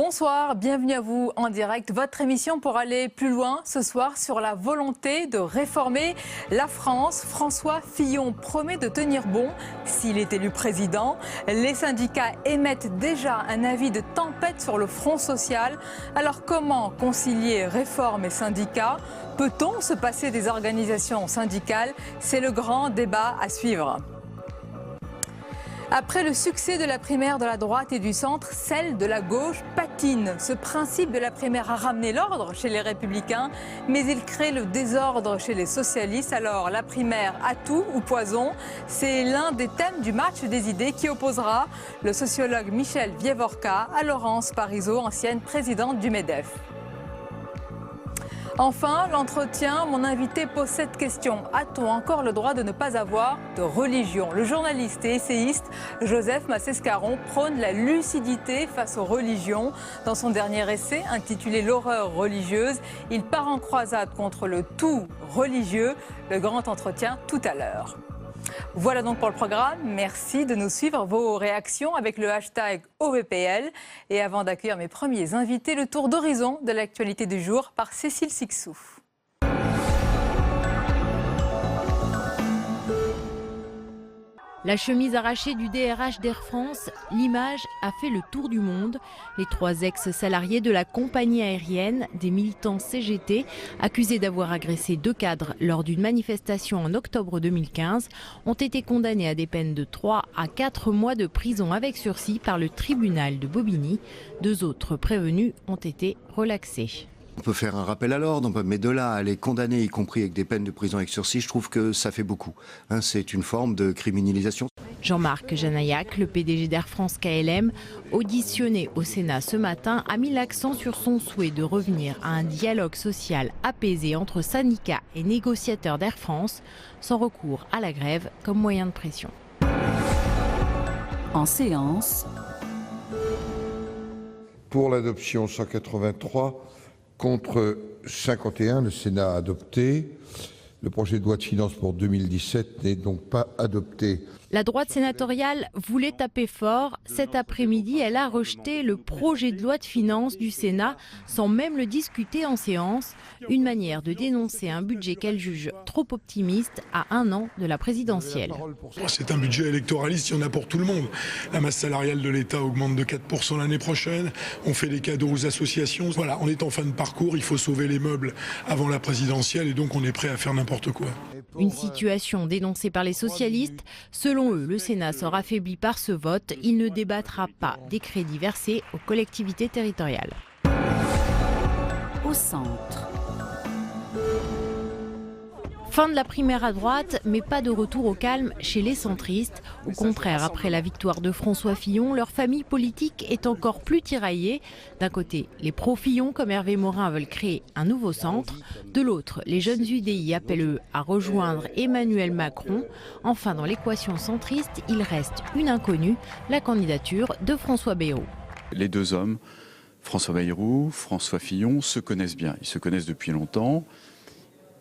Bonsoir, bienvenue à vous en direct. Votre émission pour aller plus loin ce soir sur la volonté de réformer la France. François Fillon promet de tenir bon s'il est élu président. Les syndicats émettent déjà un avis de tempête sur le front social. Alors comment concilier réforme et syndicats? Peut-on se passer des organisations syndicales? C'est le grand débat à suivre. Après le succès de la primaire de la droite et du centre, celle de la gauche patine. Ce principe de la primaire a ramené l'ordre chez les Républicains, mais il crée le désordre chez les socialistes. Alors, la primaire, atout ou poison? C'est l'un des thèmes du match des idées qui opposera le sociologue Michel Vievorka à Laurence Parisot, ancienne présidente du MEDEF. Enfin, l'entretien, mon invité pose cette question. A-t-on encore le droit de ne pas avoir de religion? Le journaliste et essayiste Joseph Massescaron prône la lucidité face aux religions. Dans son dernier essai intitulé L'horreur religieuse, il part en croisade contre le tout religieux. Le grand entretien tout à l'heure. Voilà donc pour le programme. Merci de nous suivre. Vos réactions avec le hashtag OVPL. Et avant d'accueillir mes premiers invités, le tour d'horizon de l'actualité du jour par Cécile Sixou. La chemise arrachée du DRH d'Air France, l'image a fait le tour du monde. Les 3 ex-salariés de la compagnie aérienne, des militants CGT, accusés d'avoir agressé 2 cadres lors d'une manifestation en octobre 2015, ont été condamnés à des peines de 3 à 4 mois de prison avec sursis par le tribunal de Bobigny. 2 autres prévenus ont été relaxés. On peut faire un rappel à l'ordre, mais de là à les condamner, y compris avec des peines de prison avec sursis, je trouve que ça fait beaucoup. C'est une forme de criminalisation. Jean-Marc Janaillac, le PDG d'Air France KLM, auditionné au Sénat ce matin, a mis l'accent sur son souhait de revenir à un dialogue social apaisé entre syndicats et négociateurs d'Air France, sans recours à la grève comme moyen de pression. En séance. Pour l'adoption 183. Contre 51, le Sénat a adopté. Le projet de loi de finances pour 2017 n'est donc pas adopté. La droite sénatoriale voulait taper fort. Cet après-midi, elle a rejeté le projet de loi de finances du Sénat sans même le discuter en séance. Une manière de dénoncer un budget qu'elle juge trop optimiste à 1 an de la présidentielle. C'est un budget électoraliste, il y en a pour tout le monde. La masse salariale de l'État augmente de 4% l'année prochaine. On fait des cadeaux aux associations. Voilà, on est en fin de parcours, il faut sauver les meubles avant la présidentielle et donc on est prêt à faire n'importe quoi. Une situation dénoncée par les socialistes. Selon eux, le Sénat sera affaibli par ce vote. Il ne débattra pas des crédits versés aux collectivités territoriales. Au centre. Fin de la primaire à droite, mais pas de retour au calme chez les centristes. Au contraire, après la victoire de François Fillon, leur famille politique est encore plus tiraillée. D'un côté, les pro-Fillon comme Hervé Morin veulent créer un nouveau centre. De l'autre, les jeunes UDI appellent eux à rejoindre Emmanuel Macron. Enfin, dans l'équation centriste, il reste une inconnue, la candidature de François Bayrou. Les 2 hommes, François Bayrou, François Fillon, se connaissent bien. Ils se connaissent depuis longtemps,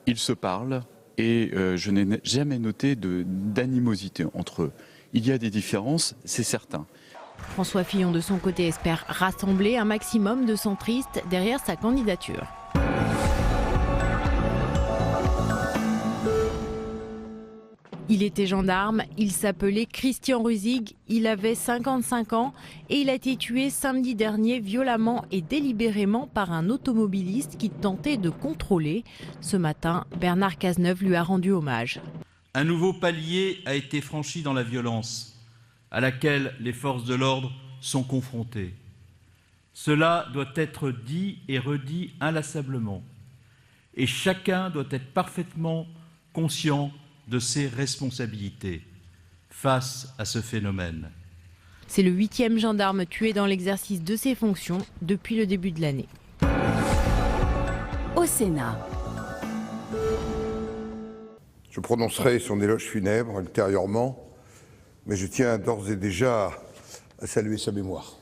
ils se parlent. Et je n'ai jamais noté d'animosité entre eux. Il y a des différences, c'est certain. François Fillon, de son côté, espère rassembler un maximum de centristes derrière sa candidature. Il était gendarme, il s'appelait Christian Ruzig, il avait 55 ans et il a été tué samedi dernier violemment et délibérément par un automobiliste qui tentait de contrôler. Ce matin, Bernard Cazeneuve lui a rendu hommage. Un nouveau palier a été franchi dans la violence à laquelle les forces de l'ordre sont confrontées. Cela doit être dit et redit inlassablement et chacun doit être parfaitement conscient de ses responsabilités face à ce phénomène. C'est le 8e gendarme tué dans l'exercice de ses fonctions depuis le début de l'année. Au Sénat. Je prononcerai son éloge funèbre ultérieurement, mais je tiens d'ores et déjà à saluer sa mémoire.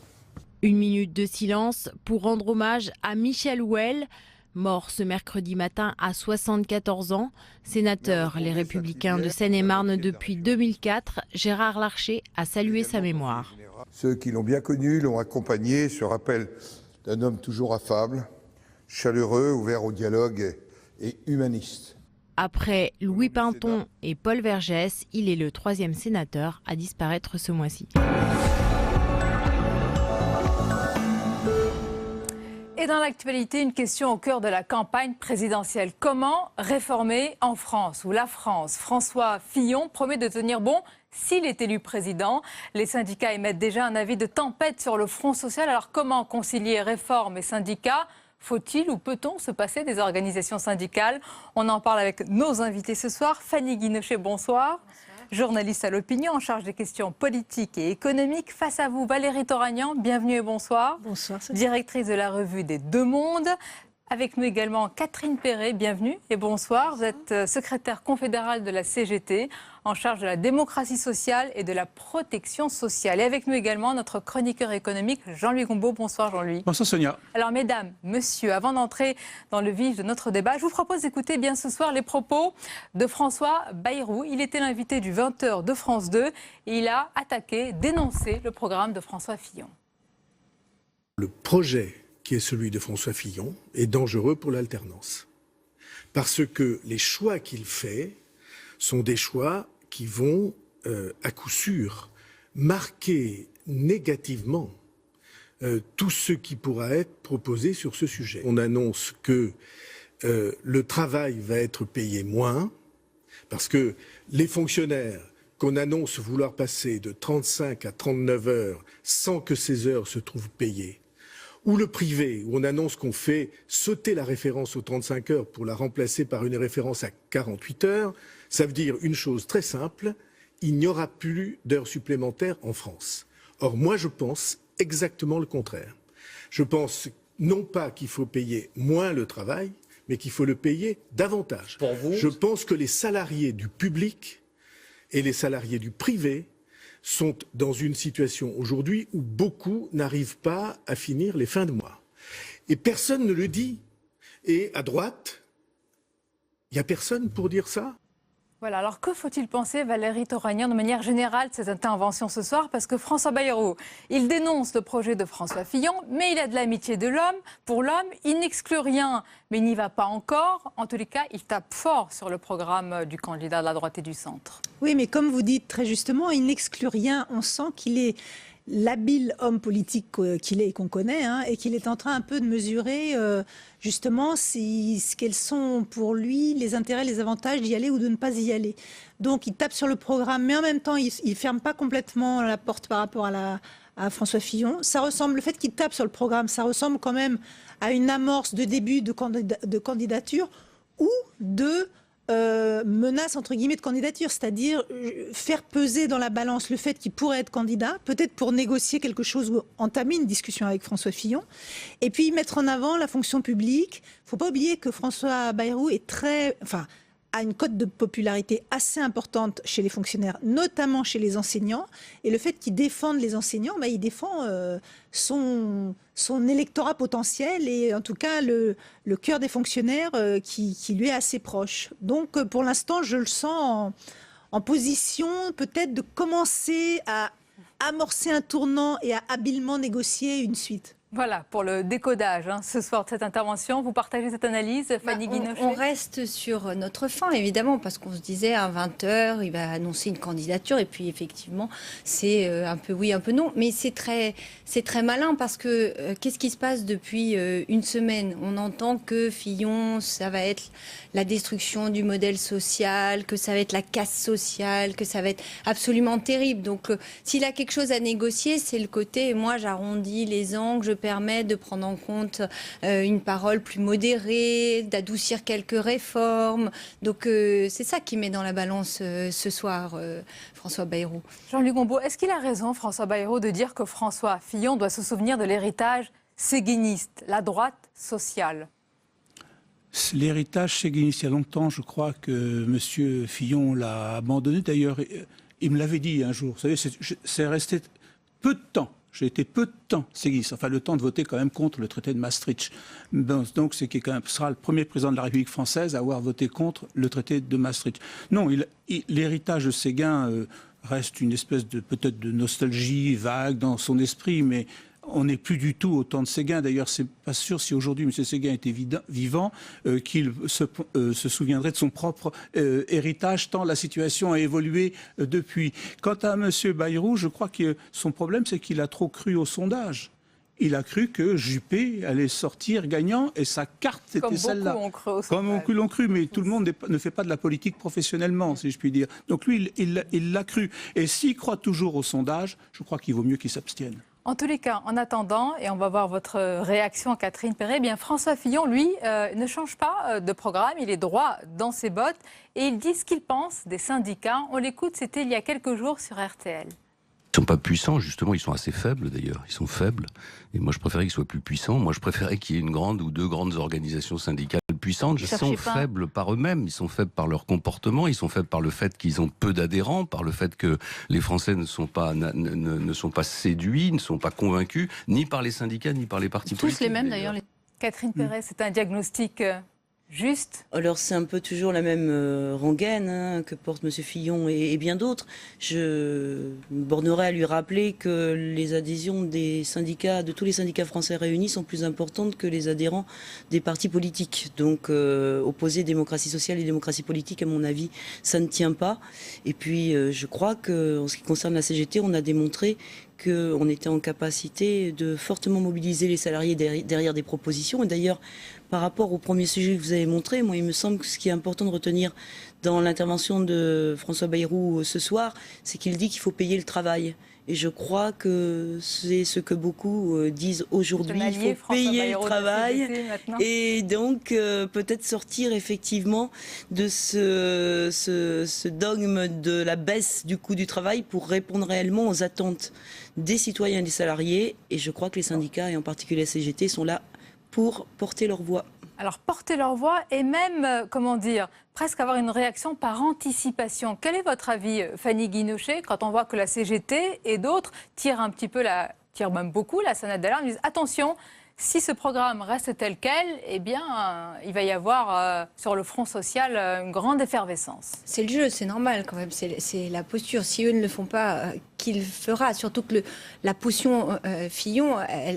1 minute de silence pour rendre hommage à Michel Houel, mort ce mercredi matin à 74 ans. Sénateur Les Républicains de Seine-et-Marne depuis 2004, Gérard Larcher a salué sa mémoire. Ceux qui l'ont bien connu, l'ont accompagné, se rappellent d'un homme toujours affable, chaleureux, ouvert au dialogue et humaniste. Après Louis Pinton et Paul Vergès, il est le 3e sénateur à disparaître ce mois-ci. Et dans l'actualité, une question au cœur de la campagne présidentielle. Comment réformer en France ou la France? François Fillon promet de tenir bon s'il est élu président. Les syndicats émettent déjà un avis de tempête sur le front social. Alors comment concilier réforme et syndicats? Faut-il ou peut-on se passer des organisations syndicales? On en parle avec nos invités ce soir. Fanny Guinochet, bonsoir. Journaliste à l'opinion en charge des questions politiques et économiques. Face à vous, Valérie Toragnan, bienvenue et bonsoir. Bonsoir. Directrice de la revue des Deux Mondes. Avec nous également Catherine Perret, bienvenue et bonsoir. Vous êtes secrétaire confédérale de la CGT, en charge de la démocratie sociale et de la protection sociale. Et avec nous également notre chroniqueur économique Jean-Louis Gombault. Bonsoir Jean-Louis. Bonsoir Sonia. Alors mesdames, messieurs, avant d'entrer dans le vif de notre débat, je vous propose d'écouter bien ce soir les propos de François Bayrou. Il était l'invité du 20h de France 2 et il a attaqué, dénoncé le programme de François Fillon. Le projet qui est celui de François Fillon est dangereux pour l'alternance. Parce que les choix qu'il fait sont des choix qui vont, à coup sûr, marquer négativement tout ce qui pourra être proposé sur ce sujet. On annonce que le travail va être payé moins, parce que les fonctionnaires qu'on annonce vouloir passer de 35 à 39 heures sans que ces heures se trouvent payées, ou le privé, où on annonce qu'on fait sauter la référence aux 35 heures pour la remplacer par une référence à 48 heures, ça veut dire une chose très simple, il n'y aura plus d'heures supplémentaires en France. Or, moi, je pense exactement le contraire. Je pense non pas qu'il faut payer moins le travail, mais qu'il faut le payer davantage. Pour vous ? Je pense que les salariés du public et les salariés du privé sont dans une situation aujourd'hui où beaucoup n'arrivent pas à finir les fins de mois. Et personne ne le dit. Et à droite, il n'y a personne pour dire ça. Voilà, alors que faut-il penser, Valérie Toragnan, de manière générale, de cette intervention ce soir? Parce que François Bayrou, il dénonce le projet de François Fillon, mais il a de l'amitié de l'homme. Pour l'homme, il n'exclut rien, mais il n'y va pas encore. En tous les cas, il tape fort sur le programme du candidat de la droite et du centre. Oui, mais comme vous dites très justement, il n'exclut rien. On sent qu'il est l'habile homme politique qu'il est et qu'on connaît, hein, et qu'il est en train un peu de mesurer justement quels sont pour lui les intérêts, les avantages d'y aller ou de ne pas y aller. Donc il tape sur le programme, mais en même temps il ne ferme pas complètement la porte par rapport à François Fillon. Ça ressemble, le fait qu'il tape sur le programme, ça ressemble quand même à une amorce de début de candidature ou de menace entre guillemets de candidature, c'est-à-dire faire peser dans la balance le fait qu'il pourrait être candidat, peut-être pour négocier quelque chose ou entamer une discussion avec François Fillon, et puis mettre en avant la fonction publique. Il ne faut pas oublier que François Bayrou est a une cote de popularité assez importante chez les fonctionnaires, notamment chez les enseignants. Et le fait qu'il défende les enseignants, il défend son électorat potentiel et en tout cas le cœur des fonctionnaires qui lui est assez proche. Donc pour l'instant, je le sens en position peut-être de commencer à amorcer un tournant et à habilement négocier une suite. Voilà, pour le décodage ce soir de cette intervention. Vous partagez cette analyse, Fanny Guinochet? On reste sur notre fin, évidemment, parce qu'on se disait à 20h, il va annoncer une candidature, et puis effectivement, c'est un peu oui, un peu non. Mais c'est très malin, parce que qu'est-ce qui se passe depuis une semaine? On entend que Fillon, ça va être la destruction du modèle social, que ça va être la casse sociale, que ça va être absolument terrible. Donc, s'il a quelque chose à négocier, c'est le côté, moi j'arrondis les angles, je permet de prendre en compte une parole plus modérée, d'adoucir quelques réformes. Donc c'est ça qui met dans la balance ce soir François Bayrou. Jean-Luc Gombault, est-ce qu'il a raison, François Bayrou, de dire que François Fillon doit se souvenir de l'héritage séguiniste, la droite sociale? L'héritage séguiniste, il y a longtemps, je crois que M. Fillon l'a abandonné. D'ailleurs, il me l'avait dit un jour. Vous savez, c'est resté peu de temps. J'ai été peu de temps séguiste, enfin le temps de voter quand même contre le traité de Maastricht. Donc c'est qu'il sera le premier président de la République française à avoir voté contre le traité de Maastricht. Non, l'héritage de Séguin reste une espèce de peut-être de nostalgie vague dans son esprit, mais on n'est plus du tout au temps de Séguin. D'ailleurs, c'est pas sûr si aujourd'hui M. Séguin était vivant qu'il se souviendrait de son propre héritage, tant la situation a évolué depuis. Quant à M. Bayrou, je crois que son problème, c'est qu'il a trop cru au sondage. Il a cru que Juppé allait sortir gagnant et sa carte était celle-là. Comme beaucoup l'ont cru, mais tout le monde ne fait pas de la politique professionnellement, si je puis dire. Donc lui, il l'a cru. Et s'il croit toujours au sondage, je crois qu'il vaut mieux qu'il s'abstienne. En tous les cas, en attendant, et on va voir votre réaction, Catherine Perret, bien François Fillon, lui, ne change pas de programme, il est droit dans ses bottes et il dit ce qu'il pense des syndicats. On l'écoute, c'était il y a quelques jours sur RTL. Ils ne sont pas puissants, justement, ils sont assez faibles d'ailleurs, ils sont faibles. Et moi je préférais qu'ils soient plus puissants, moi je préférais qu'il y ait une grande ou deux grandes organisations syndicales puissantes. Ils sont faibles par eux-mêmes, ils sont faibles par leur comportement, ils sont faibles par le fait qu'ils ont peu d'adhérents, par le fait que les Français ne sont pas séduits, ne sont pas convaincus, ni par les syndicats, ni par les partis politiques. Tous les mêmes d'ailleurs. Catherine Perret, c'est un diagnostic juste. Alors c'est un peu toujours la même rengaine que porte M. Fillon et bien d'autres. Je me bornerai à lui rappeler que les adhésions des syndicats, de tous les syndicats français réunis, sont plus importantes que les adhérents des partis politiques. Donc opposer démocratie sociale et démocratie politique, à mon avis, ça ne tient pas. Et puis je crois qu'en ce qui concerne la CGT, on a démontré qu'on était en capacité de fortement mobiliser les salariés derrière des propositions. Et d'ailleurs, par rapport au premier sujet que vous avez montré, moi, il me semble que ce qui est important de retenir dans l'intervention de François Bayrou ce soir, c'est qu'il dit qu'il faut payer le travail. Et je crois que c'est ce que beaucoup disent aujourd'hui. Il faut payer le travail. Et donc, peut-être sortir effectivement de ce dogme de la baisse du coût du travail pour répondre réellement aux attentes des citoyens et des salariés. Et je crois que les syndicats, et en particulier la CGT, sont là pour porter leur voix. Alors, porter leur voix et même, comment dire, presque avoir une réaction par anticipation. Quel est votre avis, Fanny Guinochet, quand on voit que la CGT et d'autres tirent tirent même beaucoup la sonnette d'alarme, disent attention, si ce programme reste tel quel, eh bien, il va y avoir sur le front social une grande effervescence. C'est le jeu, c'est normal quand même, c'est la posture. Si eux ne le font pas, qui le fera? Surtout que la potion Fillon,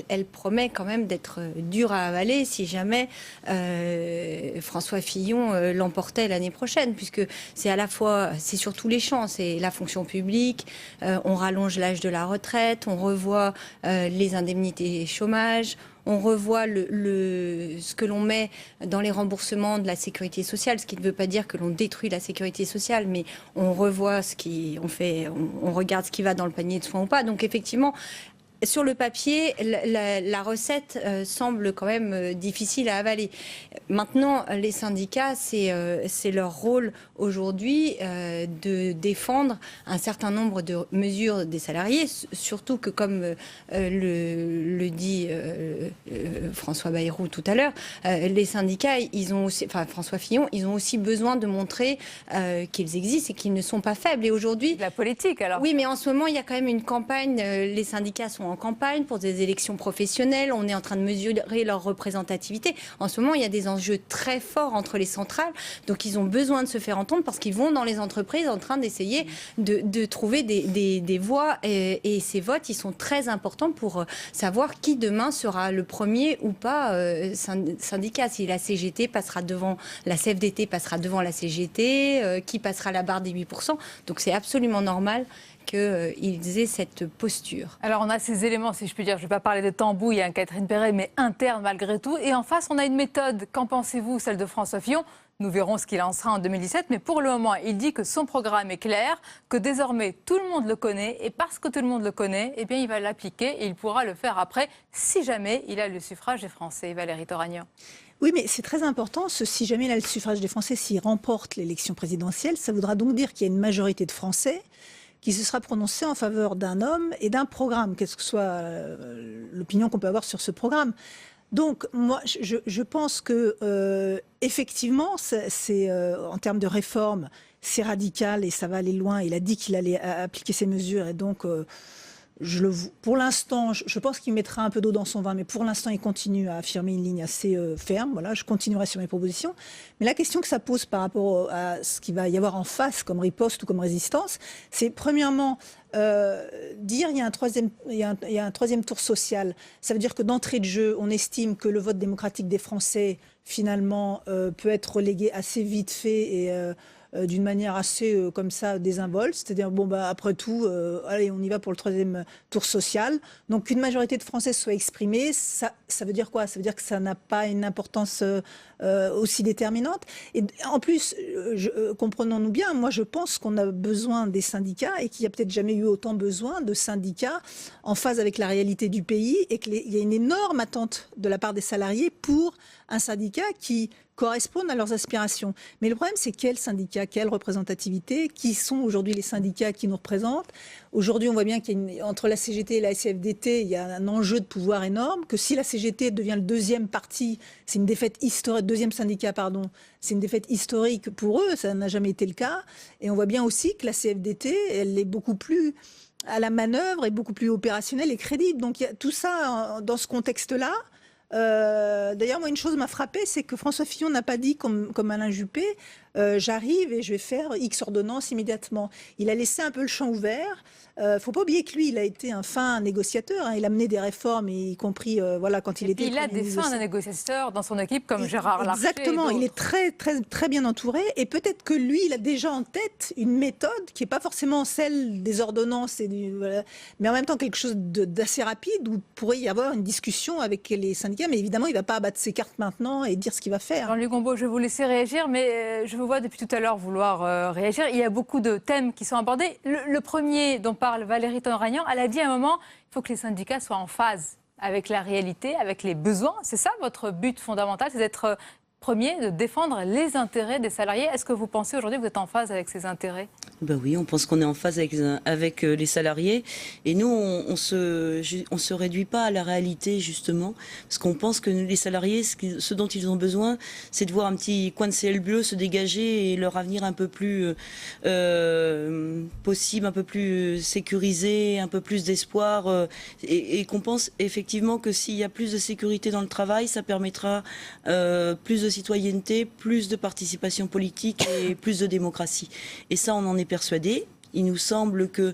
elle promet quand même d'être dure à avaler si jamais François Fillon l'emportait l'année prochaine, puisque c'est à la fois, c'est sur tous les champs, c'est la fonction publique, on rallonge l'âge de la retraite, on revoit les indemnités chômage, on revoit ce que l'on met dans les remboursements de la sécurité sociale, ce qui ne veut pas dire que l'on détruit la sécurité sociale, mais on revoit on regarde ce qui va dans le panier de soins ou pas. Donc effectivement, sur le papier, la recette semble quand même difficile à avaler. Maintenant, les syndicats, c'est leur rôle aujourd'hui de défendre un certain nombre de mesures des salariés, surtout que, comme le dit François Bayrou tout à l'heure, les syndicats, François Fillon, ils ont aussi besoin de montrer qu'ils existent et qu'ils ne sont pas faibles. Et aujourd'hui, la politique, alors. Oui, mais en ce moment, il y a quand même une campagne. Les syndicats sont en campagne pour des élections professionnelles. On est en train de mesurer leur représentativité. En ce moment, il y a des enjeux très forts entre les centrales. Donc, ils ont besoin de se faire entendre parce qu'ils vont dans les entreprises en train d'essayer de trouver des voix. Et ces votes, ils sont très importants pour savoir qui demain sera le premier ou pas syndicat. Si la CGT passera devant, la CFDT passera devant la CGT, qui passera la barre des 8%. Donc, c'est absolument normal qu'ils aient cette posture. Alors on a ces éléments, si je puis dire, je ne vais pas parler de tambouille, Catherine Perret, mais interne malgré tout. Et en face, on a une méthode. Qu'en pensez-vous, celle de François Fillon? Nous verrons ce qu'il en sera en 2017, mais pour le moment, il dit que son programme est clair, que désormais tout le monde le connaît, et parce que tout le monde le connaît, eh bien, il va l'appliquer et il pourra le faire après, si jamais il a le suffrage des Français. Valérie Toragnan. Oui, mais c'est très important, si jamais il a le suffrage des Français, s'il remporte l'élection présidentielle, ça voudra donc dire qu'il y a une majorité de Français qui se sera prononcé en faveur d'un homme et d'un programme, quelle que soit l'opinion qu'on peut avoir sur ce programme. Donc, moi, je pense que effectivement, c'est en termes de réforme, c'est radical et ça va aller loin. Il a dit qu'il allait appliquer ces mesures et donc Pour l'instant, je pense qu'il mettra un peu d'eau dans son vin, mais pour l'instant, il continue à affirmer une ligne assez ferme. Voilà, je continuerai sur mes propositions. Mais la question que ça pose par rapport à ce qu'il va y avoir en face comme riposte ou comme résistance, c'est premièrement dire il y a un troisième tour social. Ça veut dire que d'entrée de jeu, on estime que le vote démocratique des Français, finalement, peut être relégué assez vite fait et d'une manière assez comme ça désinvolte, c'est-à-dire bon bah après tout, allez on y va pour le troisième tour social. Donc qu'une majorité de Français soit exprimée, ça veut dire quoi? Ça veut dire que ça n'a pas une importance aussi déterminante. Et en plus, comprenons-nous bien, moi je pense qu'on a besoin des syndicats et qu'il n'y a peut-être jamais eu autant besoin de syndicats en phase avec la réalité du pays et qu'il y a une énorme attente de la part des salariés pour un syndicat qui correspondent à leurs aspirations. Mais le problème, c'est quels syndicats, quelle représentativité, qui sont aujourd'hui les syndicats qui nous représentent. Aujourd'hui, on voit bien qu'entre la CGT et la CFDT, il y a un enjeu de pouvoir énorme, que si la CGT devient le deuxième parti, c'est une défaite historique, deuxième syndicat, pardon, c'est une défaite historique pour eux, ça n'a jamais été le cas. Et on voit bien aussi que la CFDT, elle est beaucoup plus à la manœuvre et beaucoup plus opérationnelle et crédible. Donc il y a tout ça dans ce contexte-là. D'ailleurs, moi, une chose m'a frappée, c'est que François Fillon n'a pas dit, comme Alain Juppé, j'arrive et je vais faire X ordonnances immédiatement. Il a laissé un peu le champ ouvert. Faut pas oublier que lui, il a été un fin négociateur. Hein. Il a mené des réformes, y compris voilà, quand il était... Il a des fins négociateurs dans son équipe, comme Gérard Larcher. Exactement, il est très, très, très bien entouré. Et peut-être que lui, il a déjà en tête une méthode qui n'est pas forcément celle des ordonnances, mais en même temps quelque chose d'assez rapide où pourrait y avoir une discussion avec les syndicats. Mais évidemment, il ne va pas abattre ses cartes maintenant et dire ce qu'il va faire. Jean-Luc Gombault, je vais vous laisser réagir, mais je vous vois depuis tout à l'heure vouloir réagir. Il y a beaucoup de thèmes qui sont abordés. Le premier dont parle Valérie Toragnan, elle a dit à un moment, il faut que les syndicats soient en phase avec la réalité, avec les besoins. C'est ça votre but fondamental, c'est d'être premier, de défendre les intérêts des salariés. Est-ce que vous pensez aujourd'hui que vous êtes en phase avec ces intérêts? Ben oui, on pense qu'on est en phase avec les salariés. Et nous, on se réduit pas à la réalité, justement. Parce qu'on pense que les salariés, ce dont ils ont besoin, c'est de voir un petit coin de ciel bleu se dégager et leur avenir un peu plus possible, un peu plus sécurisé, un peu plus d'espoir. Et qu'on pense effectivement que s'il y a plus de sécurité dans le travail, ça permettra plus de citoyenneté, plus de participation politique et plus de démocratie. Et ça, on en est persuadé. Il nous semble que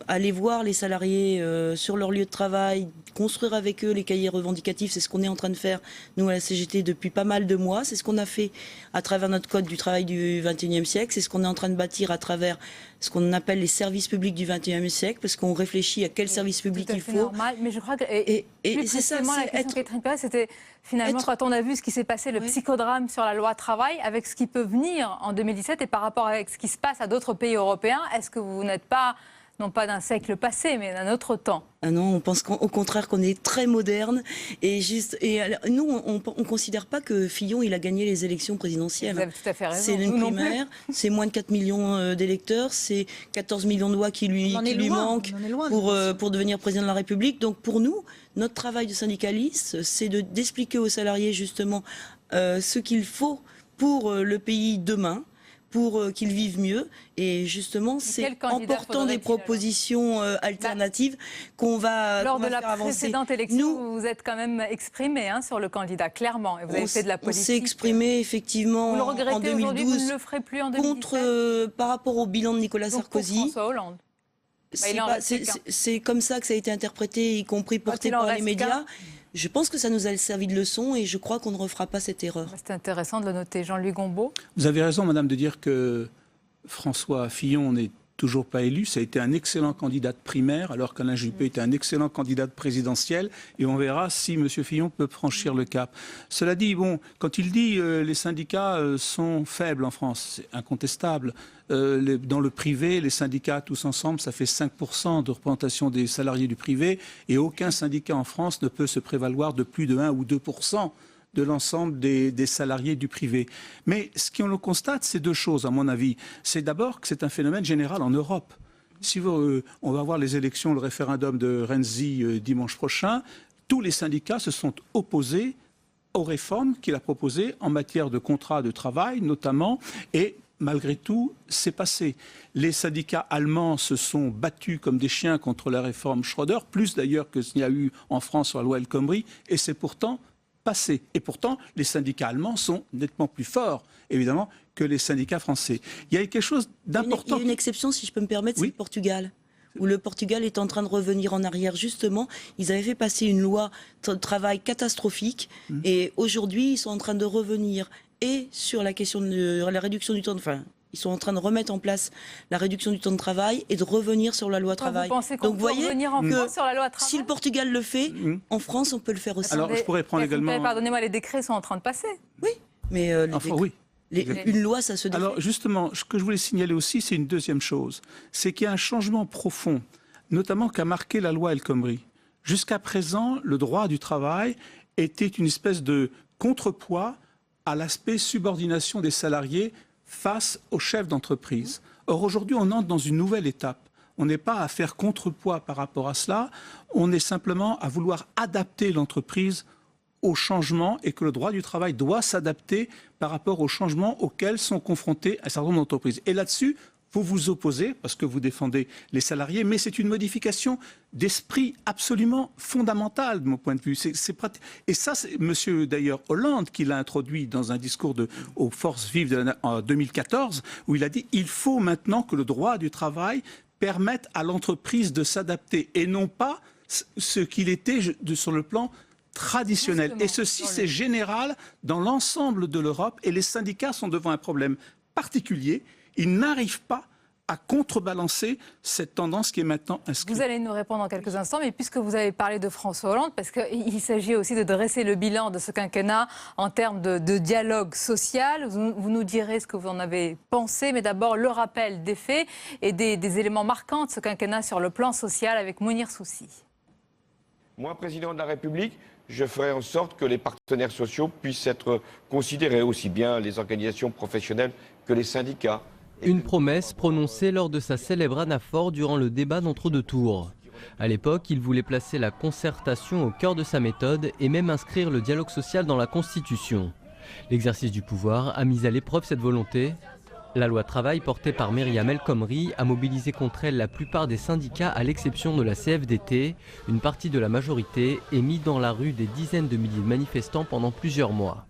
aller voir les salariés sur leur lieu de travail, construire avec eux les cahiers revendicatifs, c'est ce qu'on est en train de faire, nous, à la CGT, depuis pas mal de mois. C'est ce qu'on a fait à travers notre code du travail du XXIe siècle. C'est ce qu'on est en train de bâtir à travers ce qu'on appelle les services publics du XXIe siècle, parce qu'on réfléchit à quel service public il faut. Normal, mais je crois que plus précisément, la question de Catherine Pérez, c'était finalement quand on a vu ce qui s'est passé, le psychodrame sur la loi travail, avec ce qui peut venir en 2017 et par rapport avec ce qui se passe à d'autres pays européens, est-ce que vous n'êtes pas, non pas d'un siècle passé, mais d'un autre temps? Ah non, on pense au contraire qu'on est très moderne et nous, on considère pas que Fillon il a gagné les élections présidentielles. Vous avez tout à fait raison. C'est une primaire, c'est moins de 4 millions d'électeurs, c'est 14 millions de voix qui lui manquent pour devenir président de la République. Donc pour nous, notre travail de syndicaliste, c'est d'expliquer aux salariés justement ce qu'il faut pour le pays demain, pour qu'ils vivent mieux. Et justement, c'est en portant des propositions alternatives qu'on va Lors de la faire avancer. précédente élection, vous vous êtes quand même exprimé sur le candidat, clairement. Et vous avez fait de la politique. On s'est exprimé effectivement vous le regrettez en 2012 vous ne le ferez plus en 2017 par rapport au bilan de Nicolas Sarkozy. Pour François Hollande. C'est comme ça que ça a été interprété, y compris porté par les médias. Je pense que ça nous a servi de leçon et je crois qu'on ne refera pas cette erreur. C'est intéressant de le noter. Jean-Luc Gombault. Vous avez raison, madame, de dire que François Fillon n'est toujours pas élu. Ça a été un excellent candidat de primaire, alors qu'Alain Juppé était un excellent candidat de présidentiel. Et on verra si M. Fillon peut franchir le cap. Cela dit, quand il dit les syndicats sont faibles en France, c'est incontestable. Dans le privé, les syndicats tous ensemble, ça fait 5% de représentation des salariés du privé. Et aucun syndicat en France ne peut se prévaloir de plus de 1 ou 2% de l'ensemble des salariés du privé. Mais ce qu'on constate, c'est deux choses, à mon avis. C'est d'abord que c'est un phénomène général en Europe. Si on va voir les élections, le référendum de Renzi dimanche prochain, tous les syndicats se sont opposés aux réformes qu'il a proposées en matière de contrat de travail, notamment, et malgré tout, c'est passé. Les syndicats allemands se sont battus comme des chiens contre la réforme Schröder, plus d'ailleurs que ce qu'il y a eu en France sur la loi El Khomri, et c'est pourtant passé. Et pourtant, les syndicats allemands sont nettement plus forts, évidemment, que les syndicats français. Il y a quelque chose d'important. Il y a une exception, si je peux me permettre, c'est le Portugal. Où le Portugal est en train de revenir en arrière. Justement, ils avaient fait passer une loi de travail catastrophique, et aujourd'hui, ils sont en train de revenir et sur la question de la réduction du temps de... Enfin, ils sont en train de remettre en place la réduction du temps de travail et de revenir sur la loi travail. Vous pensez qu'on peut revenir en France sur la loi travail ? Si le Portugal le fait, en France, on peut le faire aussi. Alors, je pourrais prendre également... Pardonnez-moi, les décrets sont en train de passer. Oui, mais une loi, ça se défait. Alors, justement, ce que je voulais signaler aussi, c'est une deuxième chose. C'est qu'il y a un changement profond, notamment qu'a marqué la loi El Khomri. Jusqu'à présent, le droit du travail était une espèce de contrepoids à l'aspect subordination des salariés face aux chefs d'entreprise. Or, aujourd'hui, on entre dans une nouvelle étape. On n'est pas à faire contrepoids par rapport à cela, on est simplement à vouloir adapter l'entreprise au changement et que le droit du travail doit s'adapter par rapport aux changements auxquels sont confrontés un certain nombre d'entreprises. Et là-dessus, vous vous opposez, parce que vous défendez les salariés, mais c'est une modification d'esprit absolument fondamentale, de mon point de vue. Et ça, c'est M. d'ailleurs Hollande qui l'a introduit dans un discours aux forces vives en 2014, où il a dit « il faut maintenant que le droit du travail permette à l'entreprise de s'adapter, et non pas ce qu'il était sur le plan traditionnel. » Et ceci, c'est général dans l'ensemble de l'Europe, et les syndicats sont devant un problème particulier. Ils n'arrivent pas à contrebalancer cette tendance qui est maintenant inscrite. Vous allez nous répondre dans quelques instants, mais puisque vous avez parlé de François Hollande, parce qu'il s'agit aussi de dresser le bilan de ce quinquennat en termes de dialogue social, vous nous direz ce que vous en avez pensé, mais d'abord le rappel des faits et des éléments marquants de ce quinquennat sur le plan social avec Mounir Soussi. Moi, président de la République, je ferai en sorte que les partenaires sociaux puissent être considérés, aussi bien les organisations professionnelles que les syndicats. Une promesse prononcée lors de sa célèbre anaphore durant le débat d'entre-deux tours. À l'époque, il voulait placer la concertation au cœur de sa méthode et même inscrire le dialogue social dans la Constitution. L'exercice du pouvoir a mis à l'épreuve cette volonté. La loi travail portée par Myriam El Khomri a mobilisé contre elle la plupart des syndicats à l'exception de la CFDT. Une partie de la majorité est mise dans la rue des dizaines de milliers de manifestants pendant plusieurs mois.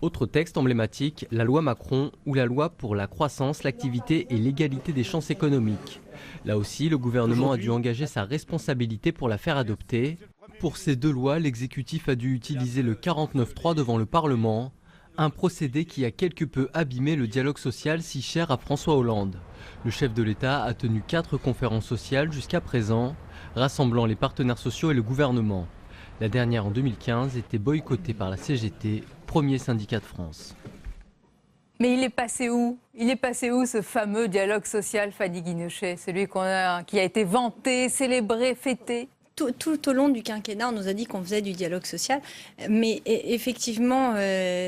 Autre texte emblématique, la loi Macron ou la loi pour la croissance, l'activité et l'égalité des chances économiques. Là aussi, le gouvernement a dû engager sa responsabilité pour la faire adopter. Pour ces deux lois, l'exécutif a dû utiliser le 49.3 devant le Parlement, un procédé qui a quelque peu abîmé le dialogue social si cher à François Hollande. Le chef de l'État a tenu 4 conférences sociales jusqu'à présent, rassemblant les partenaires sociaux et le gouvernement. La dernière en 2015 était boycottée par la CGT, premier syndicat de France. Mais il est passé où ? Il est passé où ce fameux dialogue social, Fanny Guinochet, celui qui a été vanté, célébré, fêté ? Tout au long du quinquennat, on nous a dit qu'on faisait du dialogue social, mais effectivement,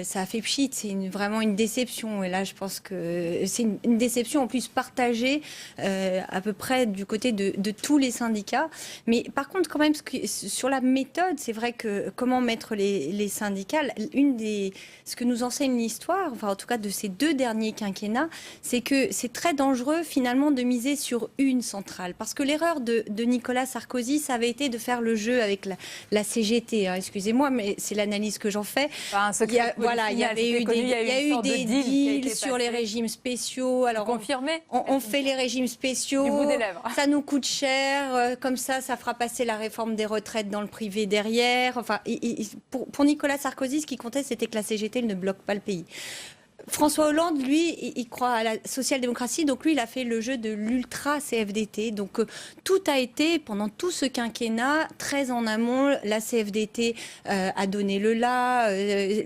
ça a fait pchit. C'est vraiment une déception. Et là, je pense que c'est une déception en plus partagée à peu près du côté de tous les syndicats. Mais par contre, quand même, sur la méthode, c'est vrai que comment mettre les syndicats, ce que nous enseigne l'histoire, enfin en tout cas de ces 2 derniers quinquennats, c'est que c'est très dangereux finalement de miser sur une centrale. Parce que l'erreur de Nicolas Sarkozy, ça avait été de faire le jeu avec la CGT. Excusez-moi, mais c'est l'analyse que j'en fais. Il y a eu des deals sur les régimes spéciaux. Alors, confirmé. On fait les régimes spéciaux. Du bout des lèvres. Ça nous coûte cher. Comme ça fera passer la réforme des retraites dans le privé derrière. Enfin, pour Nicolas Sarkozy, ce qui comptait, c'était que la CGT ne bloque pas le pays. François Hollande, lui, il croit à la social-démocratie, donc lui, il a fait le jeu de l'ultra-CFDT. Donc tout a été, pendant tout ce quinquennat, très en amont. La CFDT a donné le là,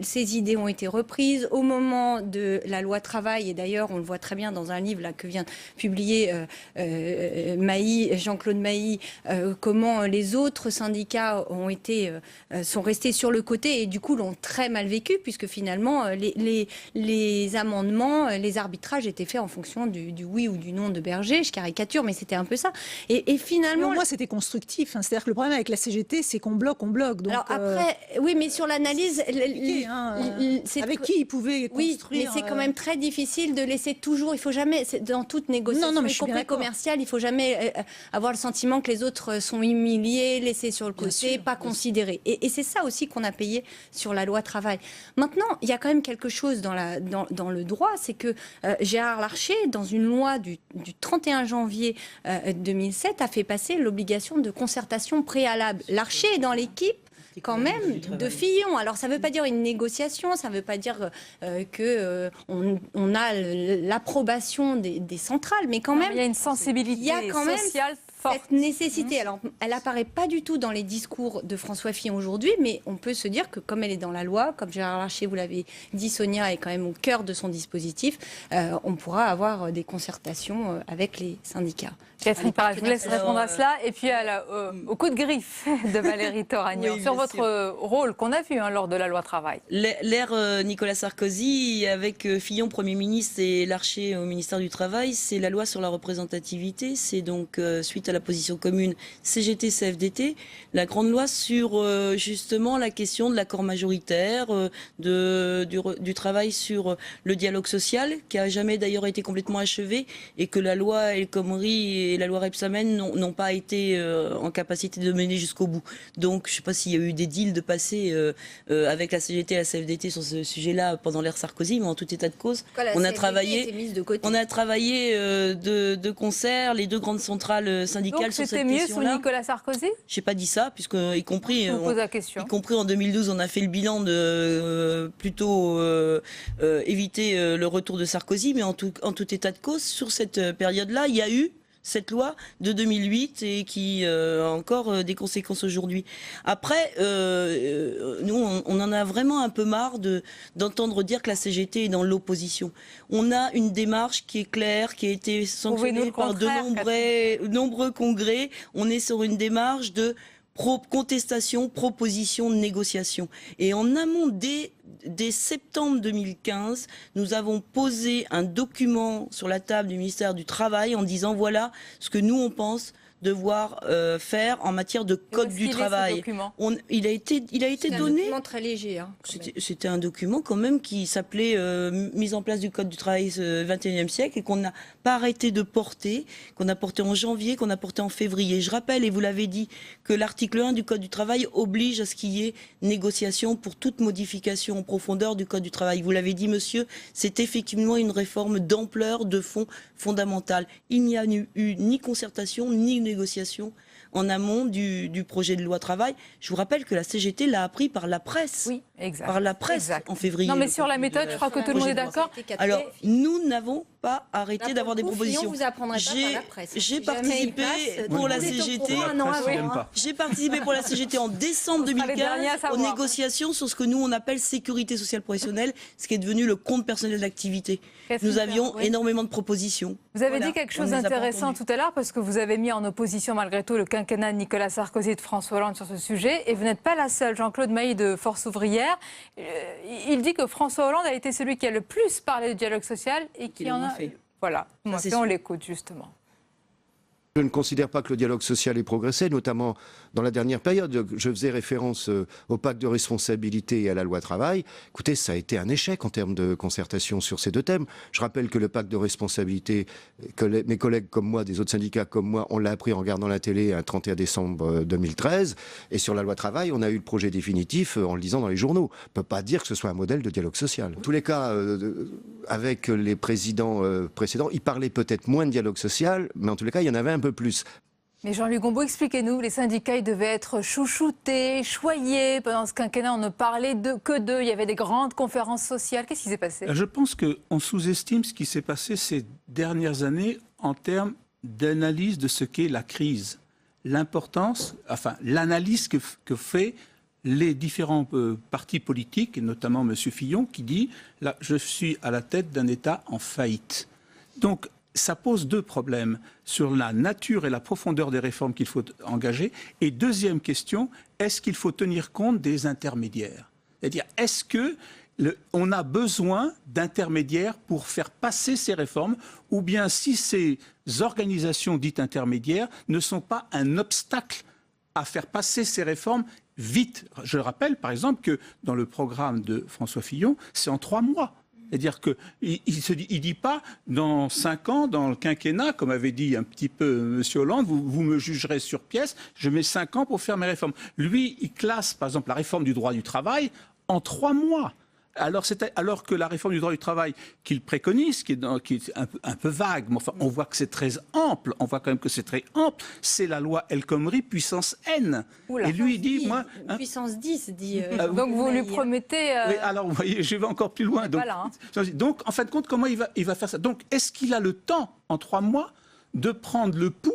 ses idées ont été reprises. Au moment de la loi travail, et d'ailleurs, on le voit très bien dans un livre là, que vient de publier Jean-Claude Mailly, comment les autres syndicats sont restés sur le côté et du coup l'ont très mal vécu, puisque finalement, les les amendements, les arbitrages étaient faits en fonction du oui ou du non de Berger. Je caricature, mais c'était un peu ça. Et finalement... Moi, c'était constructif. Hein. C'est-à-dire que le problème avec la CGT, c'est qu'on bloque, on bloque. Donc, alors après, oui, mais sur l'analyse... avec qui ils pouvaient construire... Oui, mais c'est quand même très difficile de laisser toujours... Il faut jamais... Dans toute négociation, y compris commerciale, il faut jamais avoir le sentiment que les autres sont humiliés, laissés sur le côté, pas considérés. Et c'est ça aussi qu'on a payé sur la loi travail. Maintenant, il y a quand même quelque chose dans le droit, c'est que Gérard Larcher, dans une loi du 31 janvier 2007, a fait passer l'obligation de concertation préalable. Larcher est dans l'équipe quand même de Fillon. Alors ça ne veut pas dire une négociation, ça ne veut pas dire qu'on a l'approbation des centrales, mais quand même... Il y a une sensibilité sociale forte. Cette nécessité, alors elle n'apparaît pas du tout dans les discours de François Fillon aujourd'hui, mais on peut se dire que comme elle est dans la loi, comme Gérard Larcher, vous l'avez dit, Sonia, est quand même au cœur de son dispositif, on pourra avoir des concertations avec les syndicats. Catherine Parra, je vous laisse répondre à cela. Et puis au coup de griffe de Valérie Toragnan, sur votre rôle qu'on a vu lors de la loi travail. L'ère Nicolas Sarkozy, avec Fillon Premier ministre et Larcher au ministère du Travail, c'est la loi sur la représentativité. C'est donc, suite à la position commune CGT-CFDT, la grande loi sur justement la question de l'accord majoritaire, du travail sur le dialogue social, qui n'a jamais d'ailleurs été complètement achevé, et que la loi El Khomri et la loi Rebsamen n'ont pas été en capacité de mener jusqu'au bout. Donc je ne sais pas s'il y a eu des deals de passer avec la CGT et la CFDT sur ce sujet-là pendant l'ère Sarkozy, mais en tout état de cause, on a travaillé de concert, les deux grandes centrales syndicales sur cette question-là. Donc c'était mieux sous Nicolas Sarkozy ? Je n'ai pas dit ça, puisque y compris en 2012, on a fait le bilan de plutôt éviter le retour de Sarkozy, mais en tout état de cause, sur cette période-là, il y a eu cette loi de 2008 et qui a encore des conséquences aujourd'hui. Après, nous, on en a vraiment un peu marre d'entendre dire que la CGT est dans l'opposition. On a une démarche qui est claire, qui a été sanctionnée par de nombreux congrès. On est sur une démarche de contestation, proposition, négociation. Et en amont, dès septembre 2015, nous avons posé un document sur la table du ministère du Travail en disant voilà ce que nous on pense devoir faire en matière de code du travail. Il a été donné. C'est un document très léger. C'était un document quand même qui s'appelait mise en place du code du travail 21e siècle et qu'on n'a pas arrêté de porter, qu'on a porté en janvier, qu'on a porté en février. Je rappelle, et vous l'avez dit, que l'article 1 du code du travail oblige à ce qu'il y ait négociation pour toute modification en profondeur du code du travail. Vous l'avez dit, monsieur, c'est effectivement une réforme d'ampleur, de fond fondamentale. Il n'y a eu ni concertation, ni négociation en amont du projet de loi travail. Je vous rappelle que la CGT l'a appris par la presse. Oui, exact. Par la presse en février. Non, mais sur la méthode, je crois que tout le monde est d'accord. Alors, nous n'avons pas arrêté d'avoir des propositions. Vous apprendrez pas par la presse. J'ai participé pour la CGT. J'ai participé pour la CGT en décembre 2015 aux négociations sur ce que nous on appelle sécurité sociale professionnelle, ce qui est devenu le compte personnel d'activité. Nous avions énormément de propositions. Vous avez dit quelque chose d'intéressant tout à l'heure parce que vous avez mis en opposition malgré tout le quinquennat de Nicolas Sarkozy et de François Hollande sur ce sujet et vous n'êtes pas la seule. Jean-Claude Mailly de Force ouvrière, il dit que François Hollande a été celui qui a le plus parlé du dialogue social et qui en a fait. Voilà, on l'écoute justement. Je ne considère pas que le dialogue social ait progressé, notamment dans la dernière période. Je faisais référence au pacte de responsabilité et à la loi travail. Écoutez, ça a été un échec en termes de concertation sur ces deux thèmes. Je rappelle que le pacte de responsabilité, que mes collègues comme moi, des autres syndicats comme moi, on l'a appris en regardant la télé un 31 décembre 2013. Et sur la loi travail, on a eu le projet définitif en le lisant dans les journaux. On ne peut pas dire que ce soit un modèle de dialogue social. En tous les cas, avec les présidents précédents, ils parlaient peut-être moins de dialogue social, mais en tous les cas, il y en avait un peu plus. Mais Jean-Luc Gombault, expliquez-nous, les syndicats ils devaient être chouchoutés, choyés. Pendant ce quinquennat, on ne parlait que d'eux. Il y avait des grandes conférences sociales. Qu'est-ce qui s'est passé ? Je pense qu'on sous-estime ce qui s'est passé ces dernières années en termes d'analyse de ce qu'est la crise. L'importance, l'analyse que fait les différents partis politiques, et notamment M. Fillon, qui dit là, « je suis à la tête d'un État en faillite ». Donc, ça pose deux problèmes sur la nature et la profondeur des réformes qu'il faut engager. Et deuxième question, est-ce qu'il faut tenir compte des intermédiaires ? C'est-à-dire, est-ce que on a besoin d'intermédiaires pour faire passer ces réformes, ou bien si ces organisations dites intermédiaires ne sont pas un obstacle à faire passer ces réformes vite. Je rappelle par exemple que dans le programme de François Fillon, c'est en 3 mois. C'est-à-dire qu'il ne dit pas dans 5 ans, dans le quinquennat, comme avait dit un petit peu M. Hollande, vous me jugerez sur pièce, je mets 5 ans pour faire mes réformes. Lui, il classe par exemple la réforme du droit du travail en 3 mois. Alors que la réforme du droit du travail qu'il préconise, qui est un peu vague, mais enfin, on voit que c'est très ample, on voit quand même que c'est très ample, c'est la loi El Khomri puissance N. Oula, et lui, il dit, moi... Puissance 10, dit... donc vous lui promettez... Oui, alors, vous voyez, je vais encore plus loin. Donc, voilà, hein. Donc, en fin de compte, comment il va faire ça? Donc, est-ce qu'il a le temps, en 3 mois, de prendre le pouls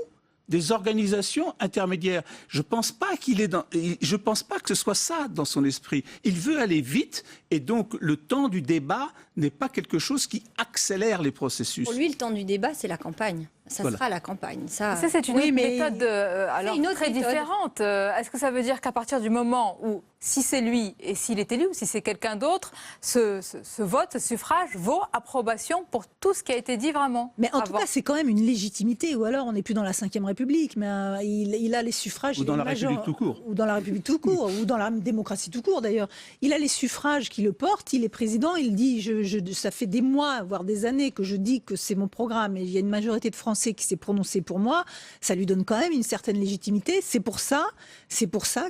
des organisations intermédiaires? Je pense pas je pense pas que ce soit ça dans son esprit. Il veut aller vite et donc le temps du débat n'est pas quelque chose qui accélère les processus. Pour lui, le temps du débat, c'est la campagne. Ça sera la campagne. Ça, c'est une autre méthode alors une autre très méthode. différente. Est-ce que ça veut dire qu'à partir du moment où, si c'est lui et s'il est élu, ou si c'est quelqu'un d'autre, ce vote, ce suffrage vaut approbation pour tout ce qui a été dit vraiment? Mais en tout cas, c'est quand même une légitimité. Ou alors, on n'est plus dans la Ve République, mais il a les suffrages. Ou dans la République tout court. Ou dans la République tout court, ou dans la démocratie tout court d'ailleurs. Il a les suffrages qui le portent, il est président, il dit, ça fait des mois, voire des années que je dis que c'est mon programme, et il y a une majorité de Français qui s'est prononcé pour moi, ça lui donne quand même une certaine légitimité. C'est pour ça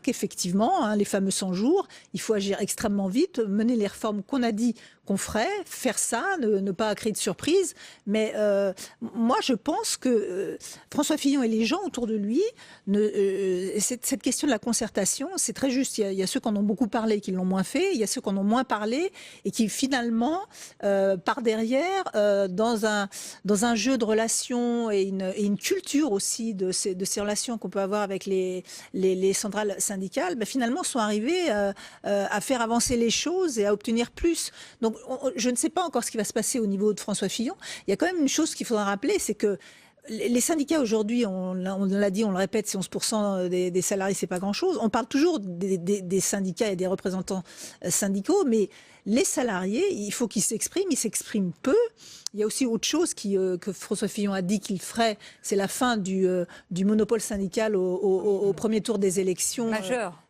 qu'effectivement, hein, les fameux 100 jours, il faut agir extrêmement vite, mener les réformes qu'on a dit qu'on ferait, faire ça, ne pas créer de surprise. Mais moi, je pense que François Fillon et les gens autour de lui, cette question de la concertation, c'est très juste. Il y a ceux qui en ont beaucoup parlé, qui l'ont moins fait. Il y a ceux qui en ont moins parlé et qui finalement, par derrière, dans un jeu de relations et une culture aussi de ces relations qu'on peut avoir avec les centrales syndicales, finalement sont arrivés à faire avancer les choses et à obtenir plus. Donc, je ne sais pas encore ce qui va se passer au niveau de François Fillon. Il y a quand même une chose qu'il faudra rappeler, c'est que les syndicats aujourd'hui, on l'a dit, on le répète, c'est 11% des salariés, c'est pas grand-chose. On parle toujours des syndicats et des représentants syndicaux, mais les salariés, il faut qu'ils s'expriment, ils s'expriment peu. Il y a aussi autre chose que François Fillon a dit qu'il ferait, c'est la fin du monopole syndical au premier tour des élections. Majeur.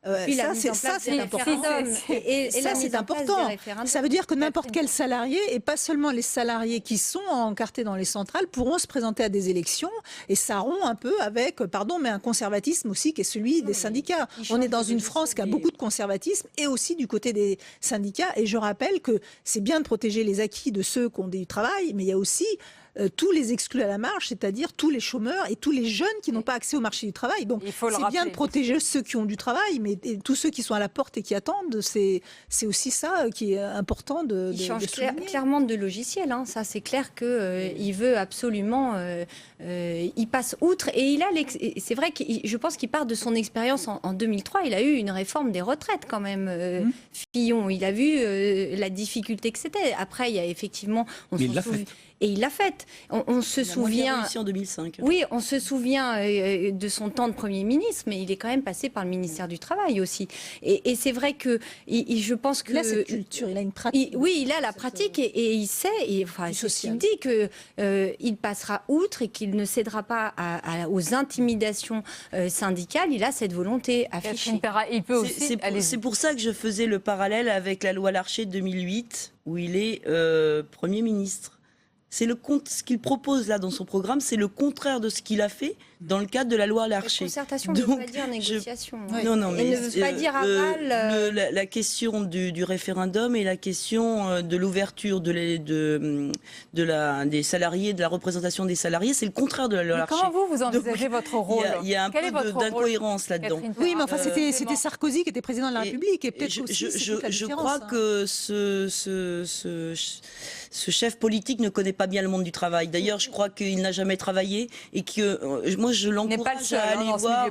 Ça, c'est important. Et ça, c'est important. Ça veut dire que n'importe quel salarié, et pas seulement les salariés qui sont encartés dans les centrales, pourront se présenter à des élections, et ça rompt un peu avec, pardon, mais un conservatisme aussi qui est celui des syndicats. On est dans une France qui a beaucoup de conservatisme, et aussi du côté des syndicats. Et je rappelle que c'est bien de protéger les acquis de ceux qui ont du travail, mais il y a aussi tous les exclus à la marge, c'est-à-dire tous les chômeurs et tous les jeunes qui n'ont pas accès au marché du travail. Donc c'est bien de protéger ceux qui ont du travail, mais tous ceux qui sont à la porte et qui attendent, c'est aussi ça qui est important de Il change souligner. clairement de logiciel, hein. Ça c'est clair qu'il veut absolument, il passe outre, et c'est vrai que je pense qu'il part de son expérience en 2003, il a eu une réforme des retraites quand même, Fillon, il a vu la difficulté que c'était. Après il y a effectivement... Mais il l'a fait. Et il l'a faite. On se souvient... en 2005. Oui, on se souvient de son temps de Premier ministre, mais il est quand même passé par le ministère du Travail aussi. Et c'est vrai que je pense que... Il a cette culture, il a une pratique. Oui, il a la pratique et il sait, c'est ce qu'il dit, qu'il passera outre et qu'il ne cédera pas aux intimidations syndicales. Il a cette volonté affichée. Il peut aussi... C'est pour ça que je faisais le parallèle avec la loi Larcher de 2008, où il est Premier ministre. C'est ce qu'il propose là dans son programme, c'est le contraire de ce qu'il a fait dans le cadre de la loi Larcher. Concertation ne veut pas dire négociation. Non, mais ne veut pas dire aval. La question du référendum et la question de l'ouverture des salariés, de la représentation des salariés, c'est le contraire de la loi Larcher. Comment vous envisagez votre rôle? Il y a un peu d'incohérence là-dedans. Oui, mais enfin, c'était Sarkozy qui était président de la République, et peut-être aussi je crois que ce chef politique ne connaît pas bien le monde du travail. D'ailleurs, je crois qu'il n'a jamais travaillé et que moi je l'encourage à aller voir.